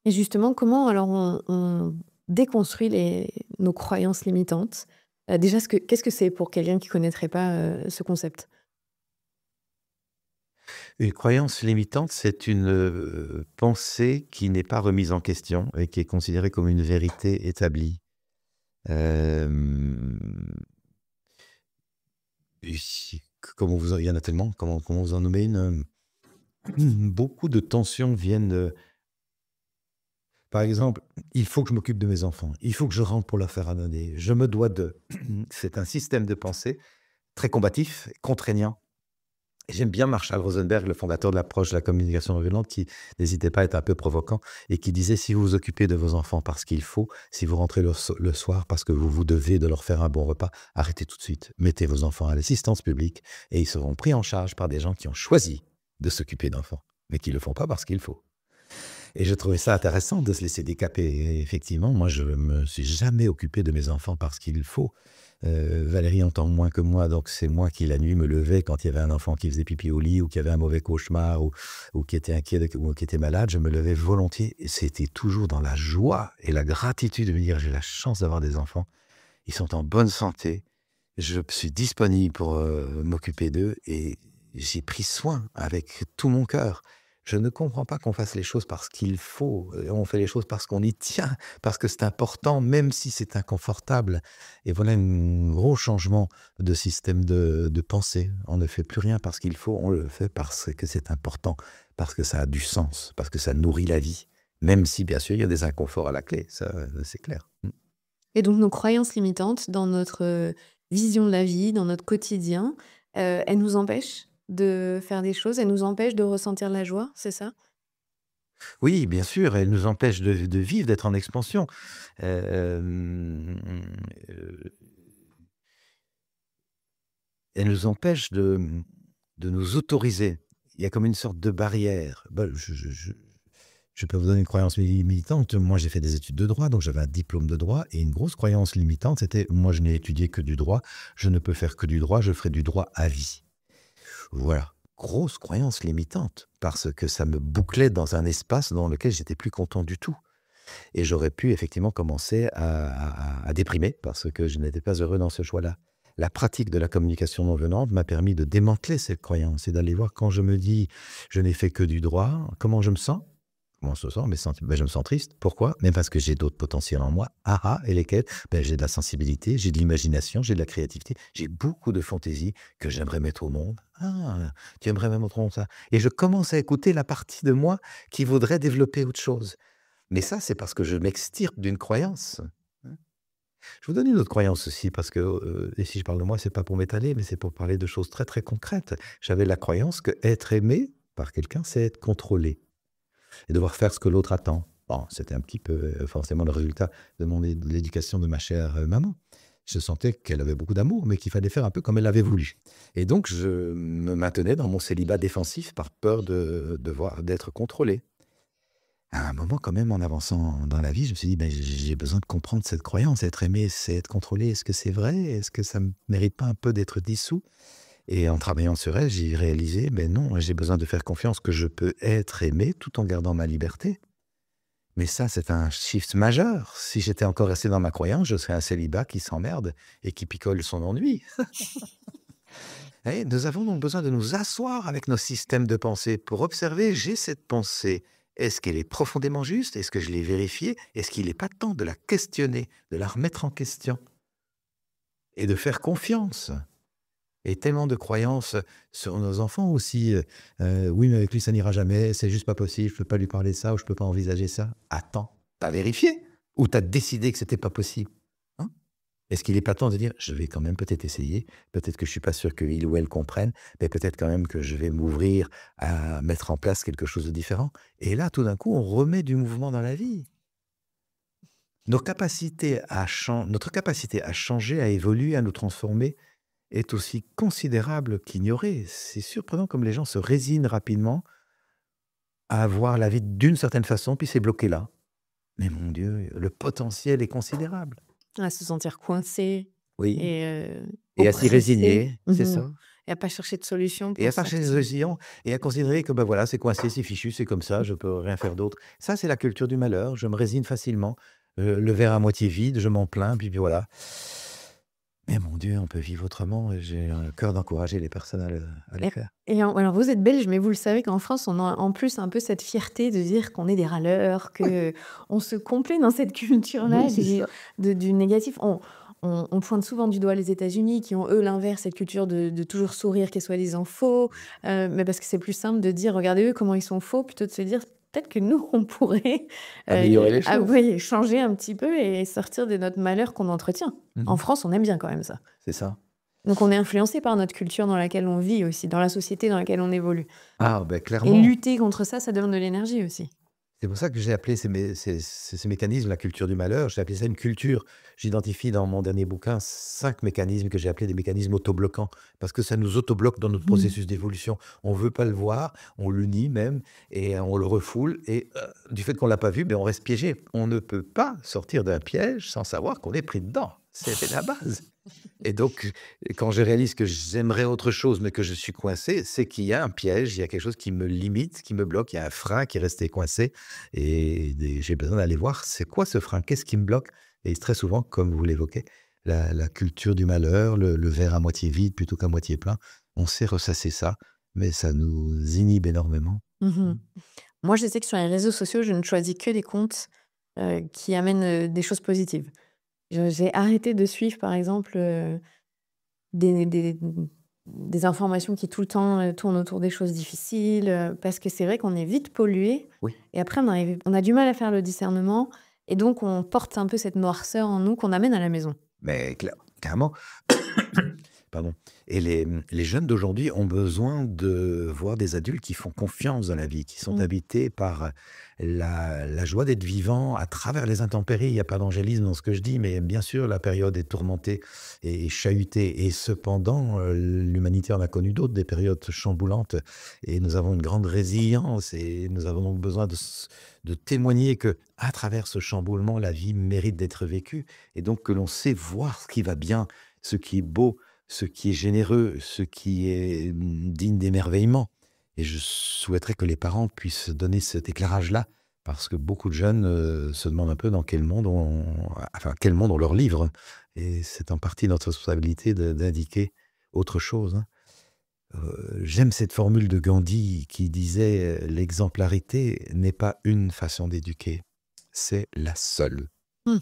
Et justement, comment alors on déconstruit nos croyances limitantes? Déjà, qu'est-ce que c'est pour quelqu'un qui connaîtrait pas, ce concept? Une croyance limitante, c'est une, pensée qui n'est pas remise en question et qui est considérée comme une vérité établie. Hem, et si comment vous en il y en a tellement, comment vous en nommer une, beaucoup de tensions viennent, par exemple: «Il faut que je m'occupe de mes enfants, il faut que je rentre pour leur faire à dîner, je me dois de». C'est un système de pensée très combatif, contraignant. Et j'aime bien Marshall Rosenberg, le fondateur de l'approche de la communication non violente, qui n'hésitait pas à être un peu provocant et qui disait: «Si vous vous occupez de vos enfants parce qu'il faut, si vous rentrez le soir parce que vous vous devez de leur faire un bon repas, arrêtez tout de suite. Mettez vos enfants à l'assistance publique et ils seront pris en charge par des gens qui ont choisi de s'occuper d'enfants, mais qui ne le font pas parce qu'il faut». Et je trouvais ça intéressant de se laisser décaper. Et effectivement, moi, je me suis jamais occupé de mes enfants parce qu'il faut. Valérie entend moins que moi, donc c'est moi qui, la nuit, me levais quand il y avait un enfant qui faisait pipi au lit ou qui avait un mauvais cauchemar ou qui était inquiet ou qui était malade. Je me levais volontiers et c'était toujours dans la joie et la gratitude de me dire: «J'ai la chance d'avoir des enfants. Ils sont en bonne santé. Je suis disponible pour, m'occuper d'eux» et j'ai pris soin avec tout mon cœur. Je ne comprends pas qu'on fasse les choses parce qu'il faut, on fait les choses parce qu'on y tient, parce que c'est important, même si c'est inconfortable. Et voilà un gros changement de système de pensée. On ne fait plus rien parce qu'il faut, on le fait parce que c'est important, parce que ça a du sens, parce que ça nourrit la vie, même si bien sûr il y a des inconforts à la clé, ça, c'est clair. Et donc nos croyances limitantes dans notre, vision de la vie, dans notre quotidien, elles nous empêchent de faire des choses, elles nous empêchent de ressentir la joie, c'est ça? Oui, bien sûr, elle nous empêche de vivre, d'être en expansion. Hem, heu, Elle nous empêche de nous autoriser. Il y a comme une sorte de barrière. Bah, je peux vous donner une croyance limitante. Moi, j'ai fait des études de droit, donc j'avais un diplôme de droit et une grosse croyance limitante, c'était: «Moi, je n'ai étudié que du droit, je ne peux faire que du droit, je ferai du droit à vie». Voilà, grosse croyance limitante parce que ça me bouclait dans un espace dans lequel j'étais plus content du tout. Et j'aurais pu effectivement commencer à déprimer parce que je n'étais pas heureux dans ce choix-là. La pratique de la communication non violente m'a permis de démanteler cette croyance et d'aller voir quand je me dis: «Je n'ai fait que du droit», comment je me sens? Comment on se sent? Je me sens triste. Pourquoi? Mais parce que j'ai d'autres potentiels en moi. Ah ah! Et lesquels? J'ai de la sensibilité, j'ai de l'imagination, j'ai de la créativité, j'ai beaucoup de fantaisie que j'aimerais mettre au monde. Ah! Tu aimerais même mettre au monde ça? Et je commence à écouter la partie de moi qui voudrait développer autre chose. Mais ça, c'est parce que je m'extirpe d'une croyance, hein. Je vous donne une autre croyance aussi parce que, et si je parle de moi, c'est pas pour m'étaler, mais c'est pour parler de choses très, très concrètes. J'avais la croyance que être aimé par quelqu'un, c'est être contrôlé et devoir faire ce que l'autre attend. Bon, c'était un petit peu, forcément le résultat de l'éducation de ma chère, maman. Je sentais qu'elle avait beaucoup d'amour, mais qu'il fallait faire un peu comme elle l'avait voulu et donc je me maintenais dans mon célibat défensif par peur d'être contrôlé. À un moment quand même, en avançant dans la vie, je me suis dit: j'ai besoin de comprendre cette croyance. Être aimé, c'est être contrôlé. Est-ce que c'est vrai? Est-ce que ça ne mérite pas un peu d'être dissous?» Et en travaillant sur elle, j'ai réalisé: «Beh, non, j'ai besoin de faire confiance que je peux être aimé tout en gardant ma liberté». Mais ça, c'est un shift majeur. Si j'étais encore resté dans ma croyance, je serais un célibat qui s'emmerde et qui picole son ennui. Et nous avons donc besoin de nous asseoir avec nos systèmes de pensée pour observer: «J'ai cette pensée. Est-ce qu'elle est profondément juste? Est-ce que je l'ai vérifiée? Est-ce qu'il n'est pas temps de la questionner, de la remettre en question et de faire confiance?» et tellement de croyances sur nos enfants aussi. Oui, mais avec lui, ça n'ira jamais, c'est juste pas possible, je peux pas lui parler ça ou je peux pas envisager ça. Attends, tu as vérifié? Ou tu as décidé que c'était pas possible? Hein? Est-ce qu'il est pas temps de dire: «Je vais quand même peut-être essayer, peut-être que je suis pas sûr qu'il ou elle comprenne, mais peut-être quand même que je vais m'ouvrir à mettre en place quelque chose de différent», et là, tout d'un coup, on remet du mouvement dans la vie. Notre capacité à changer, à évoluer, à nous transformer est aussi considérable qu'ignorée. C'est surprenant comme les gens se résignent rapidement à voir la vie d'une certaine façon, puis c'est bloqué là. Mais mon Dieu, le potentiel est considérable. À se sentir coincé Oui, et et à s'y oppressé. résigner, c'est Mmh. ça. Et à pas chercher de solution Et pour à chercher des sortir. solutions et à considérer que, ben voilà, c'est coincé, c'est fichu, c'est comme ça, je peux rien faire d'autre. Ça, c'est la culture du malheur. Je me résigne facilement. Le verre à moitié vide, je m'en plains, puis voilà. Mais mon Dieu, on peut vivre autrement et j'ai un cœur d'encourager les personnes à le Et faire. alors vous êtes belge, mais vous le savez qu'en France, on a en plus un peu cette fierté de dire qu'on est des râleurs, Oui, que on se complaît dans cette culture-là oui, c'est ça. du négatif. On pointe souvent du doigt les États-Unis qui ont, eux, l'inverse, cette culture de toujours sourire qui est soi-disant faux, Oui. mais parce que c'est plus simple de dire: «Regardez eux comment ils sont faux», plutôt de se dire: «Peut-être que nous, on pourrait, Améliorer les choses. oui, changer un petit peu et sortir de notre malheur qu'on entretient». En Mmh. France, on aime bien quand même ça. C'est ça. Donc on est influencé par notre culture dans laquelle on vit aussi, dans la société dans laquelle on évolue. Ah, ben Et clairement. lutter contre ça, ça demande de l'énergie aussi. C'est pour ça que j'ai appelé ces mécanismes la culture du malheur. J'ai appelé ça une culture. J'identifie dans mon dernier bouquin 5 mécanismes que j'ai appelés des mécanismes autobloquants, parce que ça nous autobloque dans notre Mmh. processus d'évolution. On veut pas le voir, on le nie même et on le refoule et du fait qu'on l'a pas vu, ben on reste piégé. On ne peut pas sortir d'un piège sans savoir qu'on est pris dedans. C'est la base. Et donc, quand je réalise que j'aimerais autre chose, mais que je suis coincé, c'est qu'il y a un piège, il y a quelque chose qui me limite, qui me bloque, il y a un frein qui est resté coincé et j'ai besoin d'aller voir c'est quoi ce frein, qu'est-ce qui me bloque? Et très souvent, comme vous l'évoquez, la culture du malheur, le verre à moitié vide plutôt qu'à moitié plein, on sait ressasser ça, mais ça nous inhibe énormément. Mmh. Mmh. Moi, je sais que sur les réseaux sociaux, je ne choisis que des comptes, qui amènent, des choses positives. Je J'ai arrêté de suivre, par exemple, des des des informations qui tout le temps, tournent autour des choses difficiles, parce que c'est vrai qu'on est vite pollué Oui, et après on a du mal à faire le discernement et donc on porte un peu cette noirceur en nous qu'on amène à la maison. mais clairement. Pardon. Et les jeunes d'aujourd'hui ont besoin de voir des adultes qui font confiance dans la vie, qui sont Mmh. habités par la joie d'être vivant à travers les intempéries. Il n'y a pas d'angélisme dans ce que je dis, mais bien sûr, la période est tourmentée et chahutée. Et cependant, l'humanité en a connu d'autres, des périodes chamboulantes. Et nous avons une grande résilience et nous avons donc besoin de témoigner que à travers ce chamboulement, la vie mérite d'être vécue. Et donc que l'on sait voir ce qui va bien, ce qui est beau, ce qui est généreux, ce qui est digne d'émerveillement. Et je souhaiterais que les parents puissent donner cet éclairage-là, parce que beaucoup de jeunes se demandent un peu dans quel monde quel monde on leur livre. Et c'est en partie notre responsabilité d'indiquer autre chose, hein. J'aime cette formule de Gandhi qui disait l'exemplarité n'est pas une façon d'éduquer, c'est la seule. Mmh.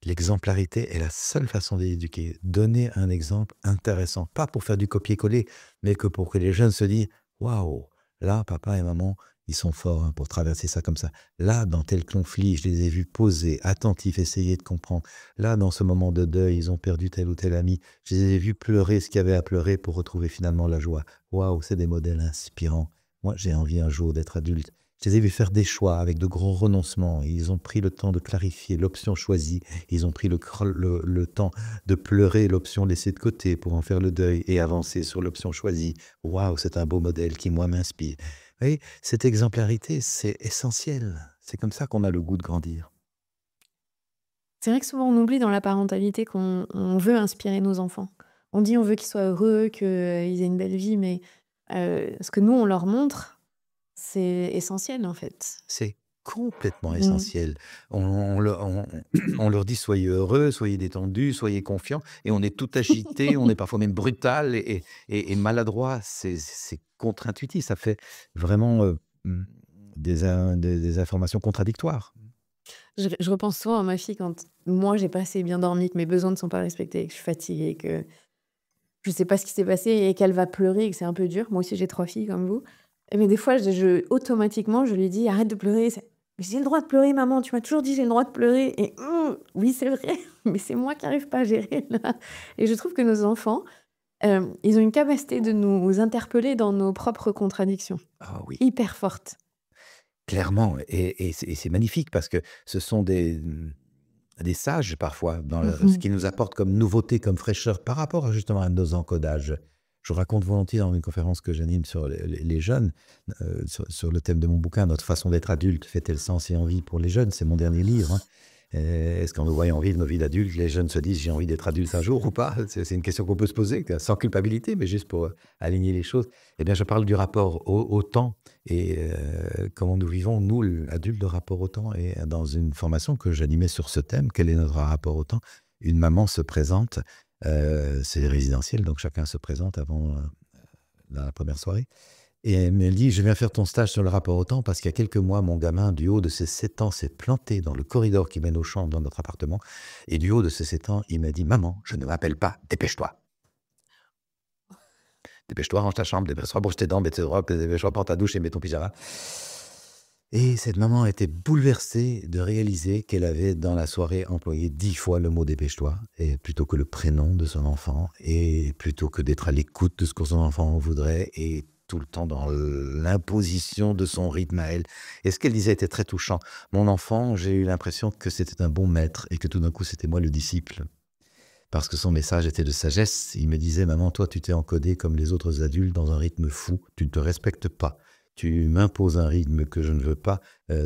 L'exemplarité est la seule façon d'éduquer. Donner un exemple intéressant, pas pour faire du copier-coller, mais que pour que les jeunes se disent: «Waouh, là, papa et maman, ils sont forts, hein, pour traverser ça comme ça. Là, dans tel conflit, je les ai vus posés, attentifs, essayer de comprendre. Là, dans ce moment de deuil, ils ont perdu tel ou tel ami. Je les ai vus pleurer ce qu'il y avait à pleurer pour retrouver finalement la joie. Waouh, c'est des modèles inspirants. Moi, j'ai envie un jour d'être adulte.» Je les ai vus faire des choix avec de grands renoncements. Ils ont pris le temps de clarifier l'option choisie. Ils ont pris le temps de pleurer l'option laissée de côté pour en faire le deuil et avancer sur l'option choisie. Waouh, c'est un beau modèle qui, moi, m'inspire. Vous voyez, cette exemplarité, c'est essentiel. C'est comme ça qu'on a le goût de grandir. C'est vrai que souvent on oublie dans la parentalité qu'on veut inspirer nos enfants. On dit on veut qu'ils soient heureux, qu'ils aient une belle vie, mais ce que nous on leur montre, c'est essentiel en fait. C'est complètement Mmh. essentiel. On leur dit: «Soyez heureux, soyez détendus, soyez confiants» et on est tout agité, on est parfois même brutal et maladroit. C'est contre-intuitif, ça fait vraiment, des informations contradictoires. Je repense souvent à ma fille quand moi j'ai pas assez bien dormi, que mes besoins ne sont pas respectés, que je suis fatiguée, que je sais pas ce qui s'est passé et qu'elle va pleurer et que c'est un peu dur. Moi aussi, j'ai 3 filles comme vous. Mais des fois, automatiquement, je lui dis: «Arrête de pleurer». C'est: «Mais j'ai le droit de pleurer maman, tu m'as toujours dit j'ai le droit de pleurer» et oui, c'est vrai, mais c'est moi qui arrive pas à gérer là et je trouve que nos enfants, ils ont une capacité de nous interpeller dans nos propres contradictions, Ah oui. hyper forte. Clairement et c'est magnifique parce que ce sont des sages parfois dans ce Mmh. qu'ils nous apportent comme nouveauté, comme fraîcheur par rapport justement à nos encodages. Je raconte volontiers dans une conférence que j'anime sur les jeunes, sur le thème de mon bouquin «Notre façon d'être adulte fait-elle sens et envie pour les jeunes?» C'est mon dernier livre, hein. Est-ce qu'en nous voyant vivre nos vies d'adultes, les jeunes se disent: «J'ai envie d'être adulte un jour ou pas?» C'est une question qu'on peut se poser, sans culpabilité, mais juste pour, aligner les choses. Eh bien, je parle du rapport au temps et comment nous vivons, nous, adultes, le rapport au temps. Et dans une formation que j'animais sur ce thème, quel est notre rapport au temps? Une maman se présente, c'est résidentiel, donc chacun se présente avant, la première soirée et elle me dit: «Je viens faire ton stage sur le rapport au temps parce qu'il y a quelques mois, mon gamin, du haut de ses 7 ans, s'est planté dans le corridor qui mène aux chambres dans notre appartement et du haut de ses 7 ans, il m'a dit: "Maman, je ne m'appelle pas, dépêche-toi. Dépêche-toi, range ta chambre, dépêche-toi, brosse tes dents, mets tes robes, dépêche-toi, prends ta douche et mets ton pyjama"». Et cette maman était bouleversée de réaliser qu'elle avait, dans la soirée, employé 10 fois le mot «dépêche-toi» et plutôt que le prénom de son enfant et plutôt que d'être à l'écoute de ce que son enfant voudrait et tout le temps dans l'imposition de son rythme à elle. Et ce qu'elle disait était très touchant. Mon enfant, j'ai eu l'impression que c'était un bon maître et que tout d'un coup, c'était moi le disciple. Parce que son message était de sagesse. Il me disait: «Maman, toi, tu t'es encodé comme les autres adultes dans un rythme fou. Tu ne te respectes pas. Tu m'imposes un rythme que je ne veux pas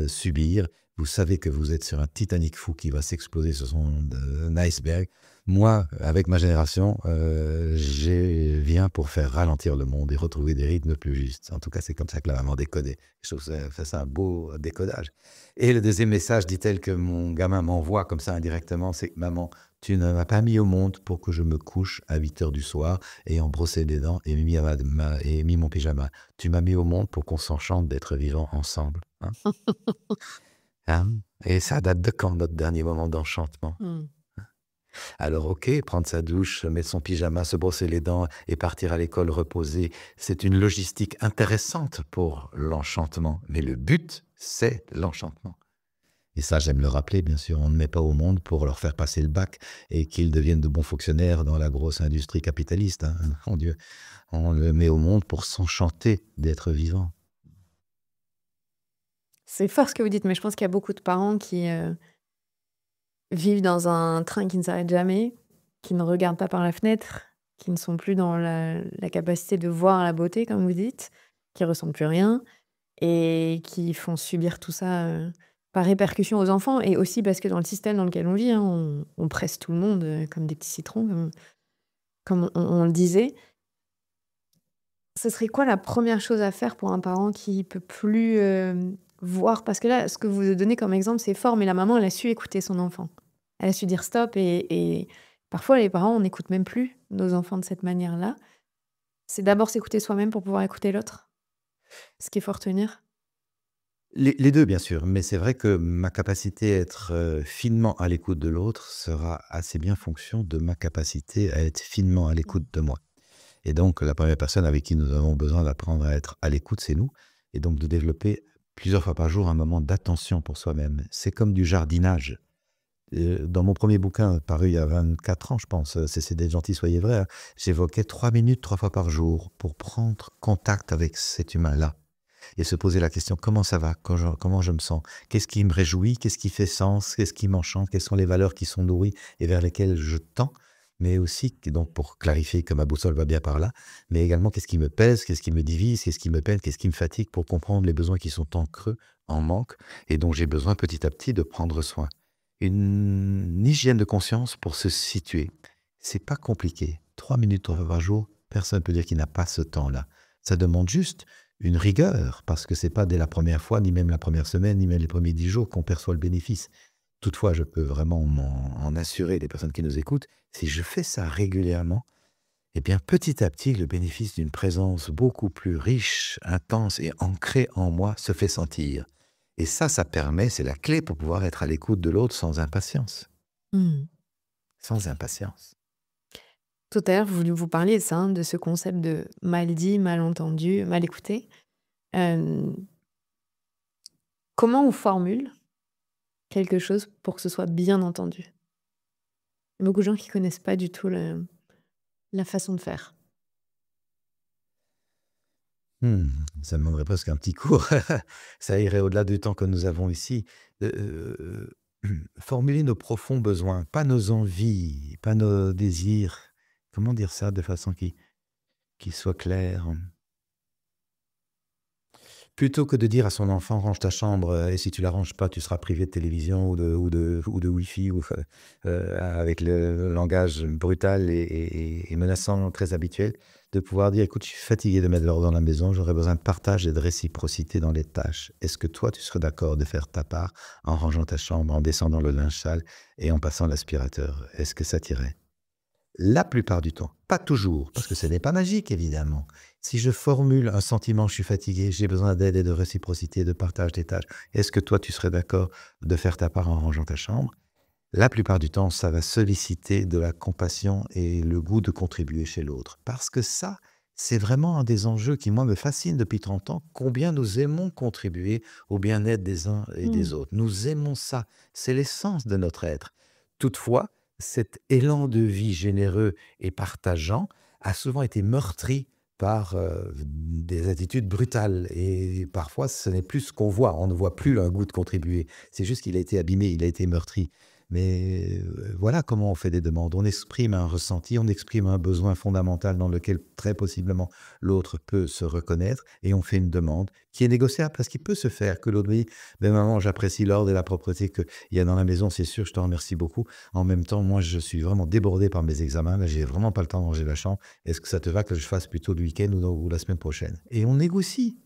subir. Vous savez que vous êtes sur un Titanic fou qui va s'exploser sur un iceberg. Moi, avec ma génération, je viens pour faire ralentir le monde et retrouver des rythmes plus justes». En tout cas, c'est comme ça que la maman décodait. Je trouve ça un beau décodage. Et le deuxième message, dit-elle, que mon gamin m'envoie comme ça indirectement, c'est: «Maman, tu ne m'as pas mis au monde pour que je me couche à 8 heures du soir ayant brossé des dents et mis mon pyjama. Tu m'as mis au monde pour qu'on s'enchante d'être vivants ensemble». Hein? Hein? Et ça date de quand, notre dernier moment d'enchantement? Mmh. Alors OK, prendre sa douche, mettre son pyjama, se brosser les dents et partir à l'école reposer, c'est une logistique intéressante pour l'enchantement. Mais le but, c'est l'enchantement. Et ça, j'aime le rappeler, bien sûr, on ne met pas au monde pour leur faire passer le bac et qu'ils deviennent de bons fonctionnaires dans la grosse industrie capitaliste, hein. Mon Dieu, on le met au monde pour s'enchanter d'être vivant. C'est fort ce que vous dites, mais je pense qu'il y a beaucoup de parents qui, vivent dans un train qui ne s'arrête jamais, qui ne regardent pas par la fenêtre, qui ne sont plus dans la capacité de voir la beauté, comme vous dites, qui ressentent plus rien et qui font subir tout ça, par répercussion aux enfants et aussi parce que dans le système dans lequel on vit, hein, on presse tout le monde, comme des petits citrons, comme on le disait. Ce serait quoi la première chose à faire pour un parent qui peut plus, voir parce que là, ce que vous donnez comme exemple, c'est fort, mais la maman, elle a su écouter son enfant. Elle a su dire stop et parfois les parents, on n'écoute même plus nos enfants de cette manière-là. C'est d'abord s'écouter soi-même pour pouvoir écouter l'autre? Ce qu'il faut retenir? Les 2, bien sûr, mais c'est vrai que ma capacité à être, finement à l'écoute de l'autre sera assez bien fonction de ma capacité à être finement à l'écoute de moi. Et donc la première personne avec qui nous avons besoin d'apprendre à être à l'écoute, c'est nous et donc de développer plusieurs fois par jour un moment d'attention pour soi-même. C'est comme du jardinage. Dans mon premier bouquin paru il y a 24 ans, je pense, «Cessez d'être gentil, soyez vrai», hein, j'évoquais 3 minutes 3 fois par jour pour prendre contact avec cet humain-là et se poser la question: «Comment ça va? Comment je me sens? Qu'est-ce qui me réjouit? Qu'est-ce qui fait sens? Qu'est-ce qui m'enchante? Quelles sont les valeurs qui sont nourries et vers lesquelles je tends?» Mais aussi, donc pour clarifier que ma boussole va bien par là, mais également qu'est-ce qui me pèse? Qu'est-ce qui me divise? Qu'est-ce qui me peine? Qu'est-ce qui me fatigue? Pour comprendre les besoins qui sont en creux, en manque et dont j'ai besoin petit à petit de prendre soin. Une hygiène de conscience pour se situer. C'est pas compliqué. 3 minutes 3 fois par jour, personne ne peut dire qu'il n'a pas ce temps-là. Ça demande juste une rigueur, parce que c'est pas dès la première fois, ni même la première semaine, ni même les premiers 10 jours qu'on perçoit le bénéfice. Toutefois, je peux vraiment en assurer les personnes qui nous écoutent, si je fais ça régulièrement, eh bien petit à petit, le bénéfice d'une présence beaucoup plus riche, intense et ancrée en moi se fait sentir. Et ça permet, c'est la clé pour pouvoir être à l'écoute de l'autre sans impatience. Mmh. Sans impatience. Tout à l'heure, vous parliez de ça, hein, de ce concept de mal dit, mal entendu, mal écouté. Hem, Comment on formule quelque chose pour que ce soit bien entendu? Il y a beaucoup de gens qui connaissent pas du tout la façon de faire. Mmh, ça demanderait presque un petit cours. Ça irait au-delà du temps que nous avons ici. Formuler nos profonds besoins, pas nos envies, pas nos désirs. Comment dire ça de façon qui soit claire? Plutôt que de dire à son enfant: «Range ta chambre, et si tu la ranges pas, tu seras privé de télévision ou de wifi», avec le langage brutal et menaçant très habituel, de pouvoir dire: «Écoute, je suis fatigué de mettre l'ordre dans la maison, j'aurais besoin de partage et de réciprocité dans les tâches. Est-ce que toi, tu serais d'accord de faire ta part en rangeant ta chambre, en descendant le linge sale et en passant l'aspirateur? Est-ce que ça t'irait?» La plupart du temps, pas toujours, parce que ce n'est pas magique évidemment. Si je formule un sentiment: «Je suis fatigué, j'ai besoin d'aide et de réciprocité, de partage des tâches. Est-ce que toi tu serais d'accord de faire ta part en rangeant ta chambre?» La plupart du temps, ça va solliciter de la compassion et le goût de contribuer chez l'autre. Parce que ça, c'est vraiment un des enjeux qui, moi, me fascine depuis 30 ans, combien nous aimons contribuer au bien-être des uns et Mmh. des autres. Nous aimons ça, c'est l'essence de notre être. Toutefois, cet élan de vie généreux et partageant a souvent été meurtri par des attitudes brutales. Et parfois, ce n'est plus ce qu'on voit. On ne voit plus un goût de contribuer. C'est juste qu'il a été abîmé, il a été meurtri. Mais voilà comment on fait des demandes. On exprime un ressenti, on exprime un besoin fondamental dans lequel très possiblement l'autre peut se reconnaître et on fait une demande qui est négociable parce qu'il peut se faire que l'autre dit: «Beh, maman, j'apprécie l'ordre et la propreté qu'il y a dans la maison, c'est sûr, je te remercie beaucoup. En même temps, moi, je suis vraiment débordé par mes examens. Là, j'ai vraiment pas le temps de ranger la chambre. Est-ce que ça te va que je fasse plutôt le week-end ou la semaine prochaine?» Et on négocie.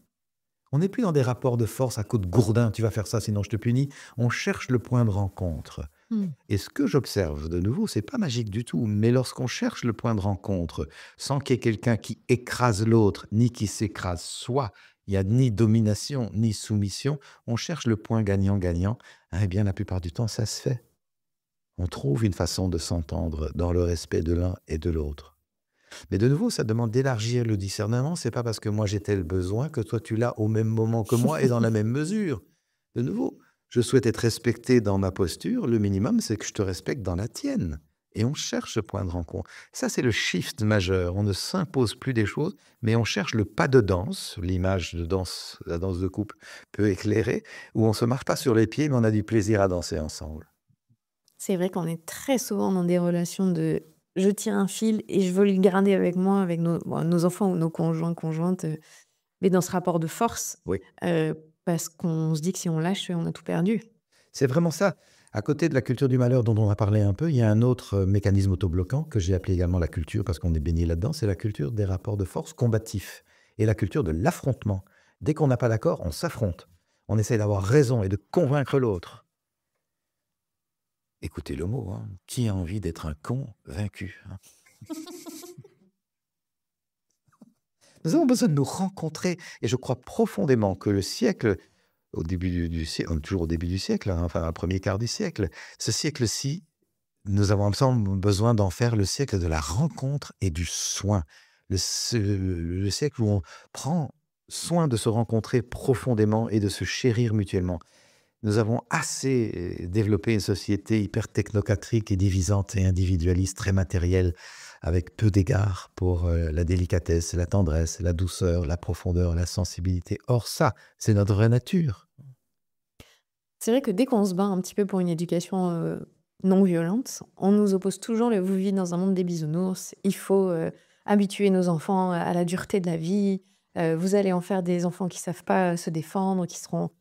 On n'est plus dans des rapports de force à coups de gourdin: «Tu vas faire ça, sinon je te punis». On cherche le point de rencontre. Mmh. Et ce que j'observe de nouveau, c'est pas magique du tout, mais lorsqu'on cherche le point de rencontre, sans qu'il y ait quelqu'un qui écrase l'autre, ni qui s'écrase soi, il y a ni domination, ni soumission, on cherche le point gagnant-gagnant, eh bien la plupart du temps, ça se fait. On trouve une façon de s'entendre dans le respect de l'un et de l'autre. Mais de nouveau, ça demande d'élargir le discernement. C'est pas parce que moi j'ai tel besoin que toi tu l'as au même moment que moi et dans la même mesure. De nouveau, je souhaite être respecté dans ma posture. Le minimum, c'est que je te respecte dans la tienne. Et on cherche ce point de rencontre. Ça, c'est le shift majeur. On ne s'impose plus des choses, mais on cherche le pas de danse. L'image de danse, la danse de couple peut éclairer, où on se marche pas sur les pieds, mais on a du plaisir à danser ensemble. C'est vrai qu'on est très souvent dans des relations de je tire un fil et je veux le garder avec moi, avec nos enfants ou nos conjoints, conjointes, mais dans ce rapport de force, Oui. heu, parce qu'on se dit que si on lâche, on a tout perdu. C'est vraiment ça. À côté de la culture du malheur dont on a parlé un peu, il y a un autre mécanisme autobloquant que j'ai appelé également la culture parce qu'on est baigné là-dedans, c'est la culture des rapports de force combatifs et la culture de l'affrontement. Dès qu'on n'a pas d'accord, on s'affronte. On essaie d'avoir raison et de convaincre l'autre. Écoutez le mot, hein. Qui a envie d'être un con vaincu, hein? Nous avons besoin de nous rencontrer et je crois profondément que le siècle, au début du siècle, on est toujours au début du siècle, hein, enfin, un premier quart du siècle, ce siècle-ci, nous avons ensemble besoin d'en faire le siècle de la rencontre et du soin. Le siècle où on prend soin de se rencontrer profondément et de se chérir mutuellement. Nous avons assez développé une société hyper technocratique et divisante et individualiste, très matérielle, avec peu d'égard pour la délicatesse, la tendresse, la douceur, la profondeur, la sensibilité. Or ça, c'est notre vraie nature. C'est vrai que dès qu'on se bat un petit peu pour une éducation, non violente, on nous oppose toujours le «vous vivez dans un monde des bisounours», il faut, habituer nos enfants à la dureté de la vie, vous allez en faire des enfants qui savent pas se défendre, qui seront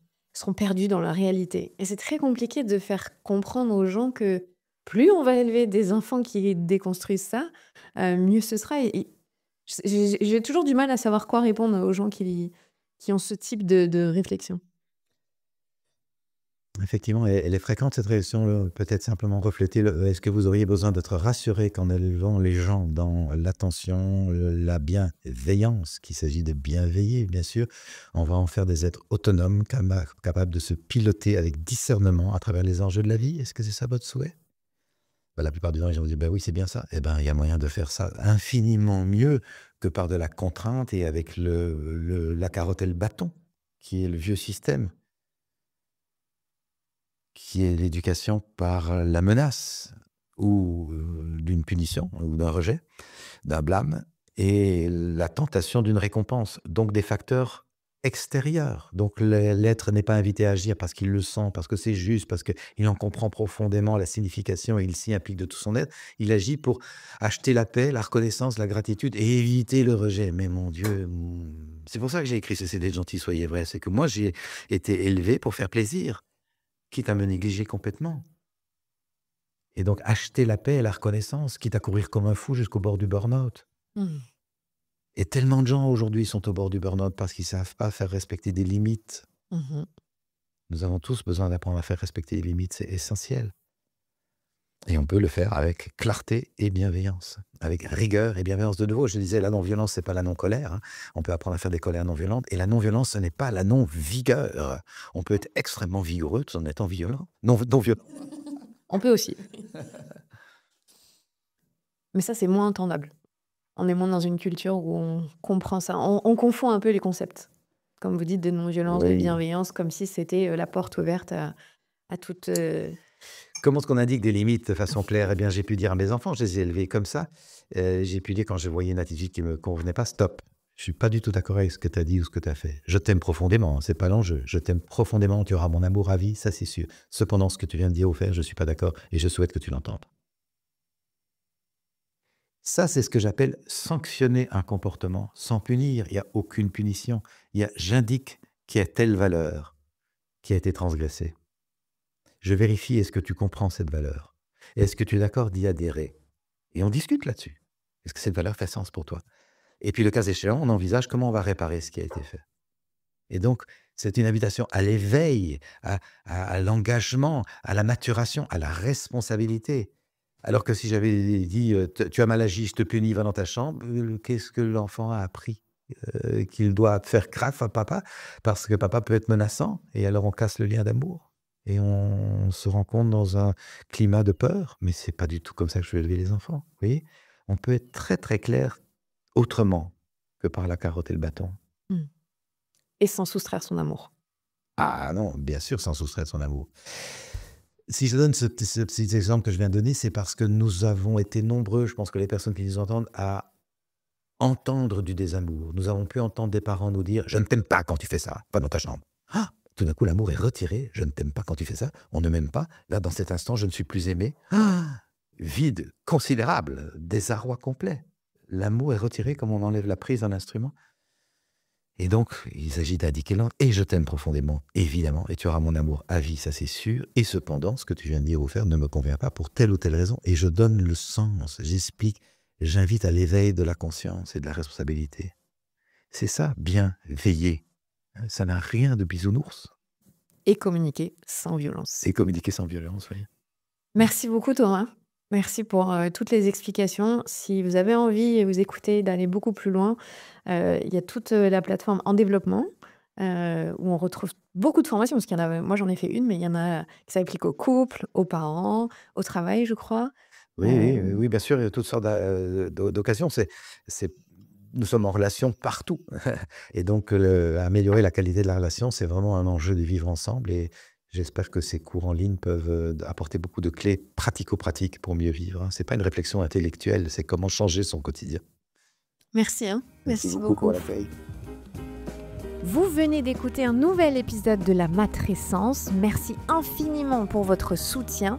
perdus dans la réalité et c'est très compliqué de faire comprendre aux gens que plus on va élever des enfants qui déconstruisent ça, mieux ce sera et j'ai toujours du mal à savoir quoi répondre aux gens qui ont ce type de réflexion. Effectivement, elle est fréquente cette réaction, peut-être simplement refléter est-ce que vous auriez besoin d'être rassuré qu'en élevant les gens dans l'attention, la bienveillance, qu'il s'agit de bienveiller, bien sûr, on va en faire des êtres autonomes, capables de se piloter avec discernement à travers les enjeux de la vie? Est-ce que c'est ça votre souhait? Bah, la plupart du temps, les gens vont dire: «Bah oui, c'est bien ça». Eh ben, il y a moyen de faire ça infiniment mieux que par de la contrainte et avec la carotte et le bâton, qui est le vieux système, qui est l'éducation par la menace ou, d'une punition ou d'un rejet, d'un blâme et la tentation d'une récompense. Donc des facteurs extérieurs. Donc l'être n'est pas invité à agir parce qu'il le sent, parce que c'est juste, parce qu'il en comprend profondément la signification et il s'y implique de tout son être. Il agit pour acheter la paix, la reconnaissance, la gratitude et éviter le rejet. Mais mon Dieu, c'est pour ça que j'ai écrit ce CD de Gentil soyez vrai. C'est que moi, j'ai été élevé pour faire plaisir, quitte à me négliger complètement. Et donc acheter la paix et la reconnaissance, quitte à courir comme un fou jusqu'au bord du burn-out. Mmh. Et tellement de gens aujourd'hui sont au bord du burn-out parce qu'ils ne savent pas faire respecter des limites. Mmh. Nous avons tous besoin d'apprendre à faire respecter les limites, c'est essentiel. Et on peut le faire avec clarté et bienveillance, avec rigueur et bienveillance. De nouveau, je disais, la non-violence, c'est pas la non-colère, hein. On peut apprendre à faire des colères non-violentes. Et la non-violence, ce n'est pas la non-vigueur. On peut être extrêmement vigoureux tout en étant violent. Non-violent. On peut aussi. Mais ça, c'est moins entendable. On est moins dans une culture où on comprend ça. On confond un peu les concepts. Comme vous dites, de non-violence, de Oui. bienveillance, comme si c'était la porte ouverte à toute... Comment est-ce qu'on indique des limites de façon claire? Eh bien, j'ai pu dire à mes enfants, je les ai élevés comme ça. J'ai pu dire quand je voyais une attitude qui me convenait pas: «Stop, je suis pas du tout d'accord avec ce que tu as dit ou ce que tu as fait. Je t'aime profondément, hein, c'est pas l'enjeu. Je t'aime profondément, tu auras mon amour à vie, ça c'est sûr. Cependant, ce que tu viens de dire ou faire, je suis pas d'accord et je souhaite que tu l'entendes». Ça, c'est ce que j'appelle sanctionner un comportement sans punir. Il y a aucune punition. Il y a j'indique qu'il y a telle valeur qui a été transgressée. Je vérifie, est-ce que tu comprends cette valeur? Est-ce que tu es d'accord d'y adhérer? Et on discute là-dessus. Est-ce que cette valeur fait sens pour toi? Et puis le cas échéant, on envisage comment on va réparer ce qui a été fait. Et donc, c'est une invitation à l'éveil, à l'engagement, à la maturation, à la responsabilité. Alors que si j'avais dit, Tu as mal agi, je te punis, va dans ta chambre », qu'est-ce que l'enfant a appris? Qu'il doit faire gaffe à papa, parce que papa peut être menaçant et alors on casse le lien d'amour et on se rencontre dans un climat de peur, mais c'est pas du tout comme ça que je veux élever les enfants, vous voyez? On peut être très, très clair autrement que par la carotte et le bâton. Mmh. Et sans soustraire son amour. Ah non, bien sûr, sans soustraire de son amour. Si je donne ce petit exemple que je viens de donner, c'est parce que nous avons été nombreux, je pense que les personnes qui nous entendent, à entendre du désamour. Nous avons pu entendre des parents nous dire: «Je ne t'aime pas quand tu fais ça, va dans ta chambre». Ah! Tout d'un coup, l'amour est retiré. «Je ne t'aime pas quand tu fais ça, on ne m'aime pas. Là, dans cet instant, je ne suis plus aimé». Ah! Vide considérable, désarroi complet. L'amour est retiré comme on enlève la prise d'un instrument. Et donc, il s'agit d'indiquer l'autre. Et je t'aime profondément, évidemment, et tu auras mon amour à vie, ça c'est sûr. Et cependant, ce que tu viens de dire ou faire ne me convient pas pour telle ou telle raison. Et je donne le sens, j'explique, j'invite à l'éveil de la conscience et de la responsabilité. C'est ça, bien veiller. Ça n'a rien de bisounours. Et communiquer sans violence. C'est communiquer sans violence, oui. Merci beaucoup Thomas. Merci pour toutes les explications. Si vous avez envie et vous écoutez d'aller beaucoup plus loin, il y a toute la plateforme en développement où on retrouve beaucoup de formations. Parce qu'il y en a, moi j'en ai fait une, mais il y en a qui s'appliquent aux couples, aux parents, au travail, je crois. Oui, bien sûr, il y a toutes sortes d'occasions. Nous sommes en relation partout. Et donc, améliorer la qualité de la relation, c'est vraiment un enjeu de vivre ensemble. Et j'espère que ces cours en ligne peuvent apporter beaucoup de clés pratico-pratiques pour mieux vivre, hein. Ce n'est pas une réflexion intellectuelle, c'est comment changer son quotidien. Merci, hein. Merci beaucoup beaucoup. pour l'accueil. Vous venez d'écouter un nouvel épisode de La Matrescence. Merci infiniment pour votre soutien.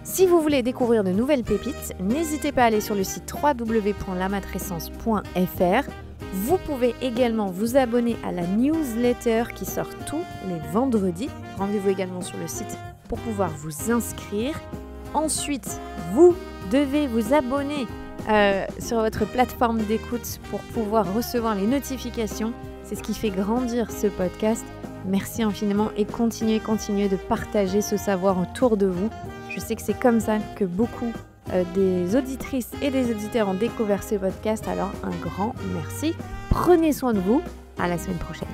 Si vous voulez découvrir de nouvelles pépites, n'hésitez pas à aller sur le site www.lamatrescence.fr. Vous pouvez également vous abonner à la newsletter qui sort tous les vendredis. Rendez-vous également sur le site pour pouvoir vous inscrire. Ensuite, vous devez vous abonner sur votre plateforme d'écoute pour pouvoir recevoir les notifications. C'est ce qui fait grandir ce podcast. Merci infiniment et continuez de partager ce savoir autour de vous. Je sais que c'est comme ça que beaucoup des auditrices et des auditeurs ont découvert ce podcast. Alors un grand merci. Prenez soin de vous. À la semaine prochaine.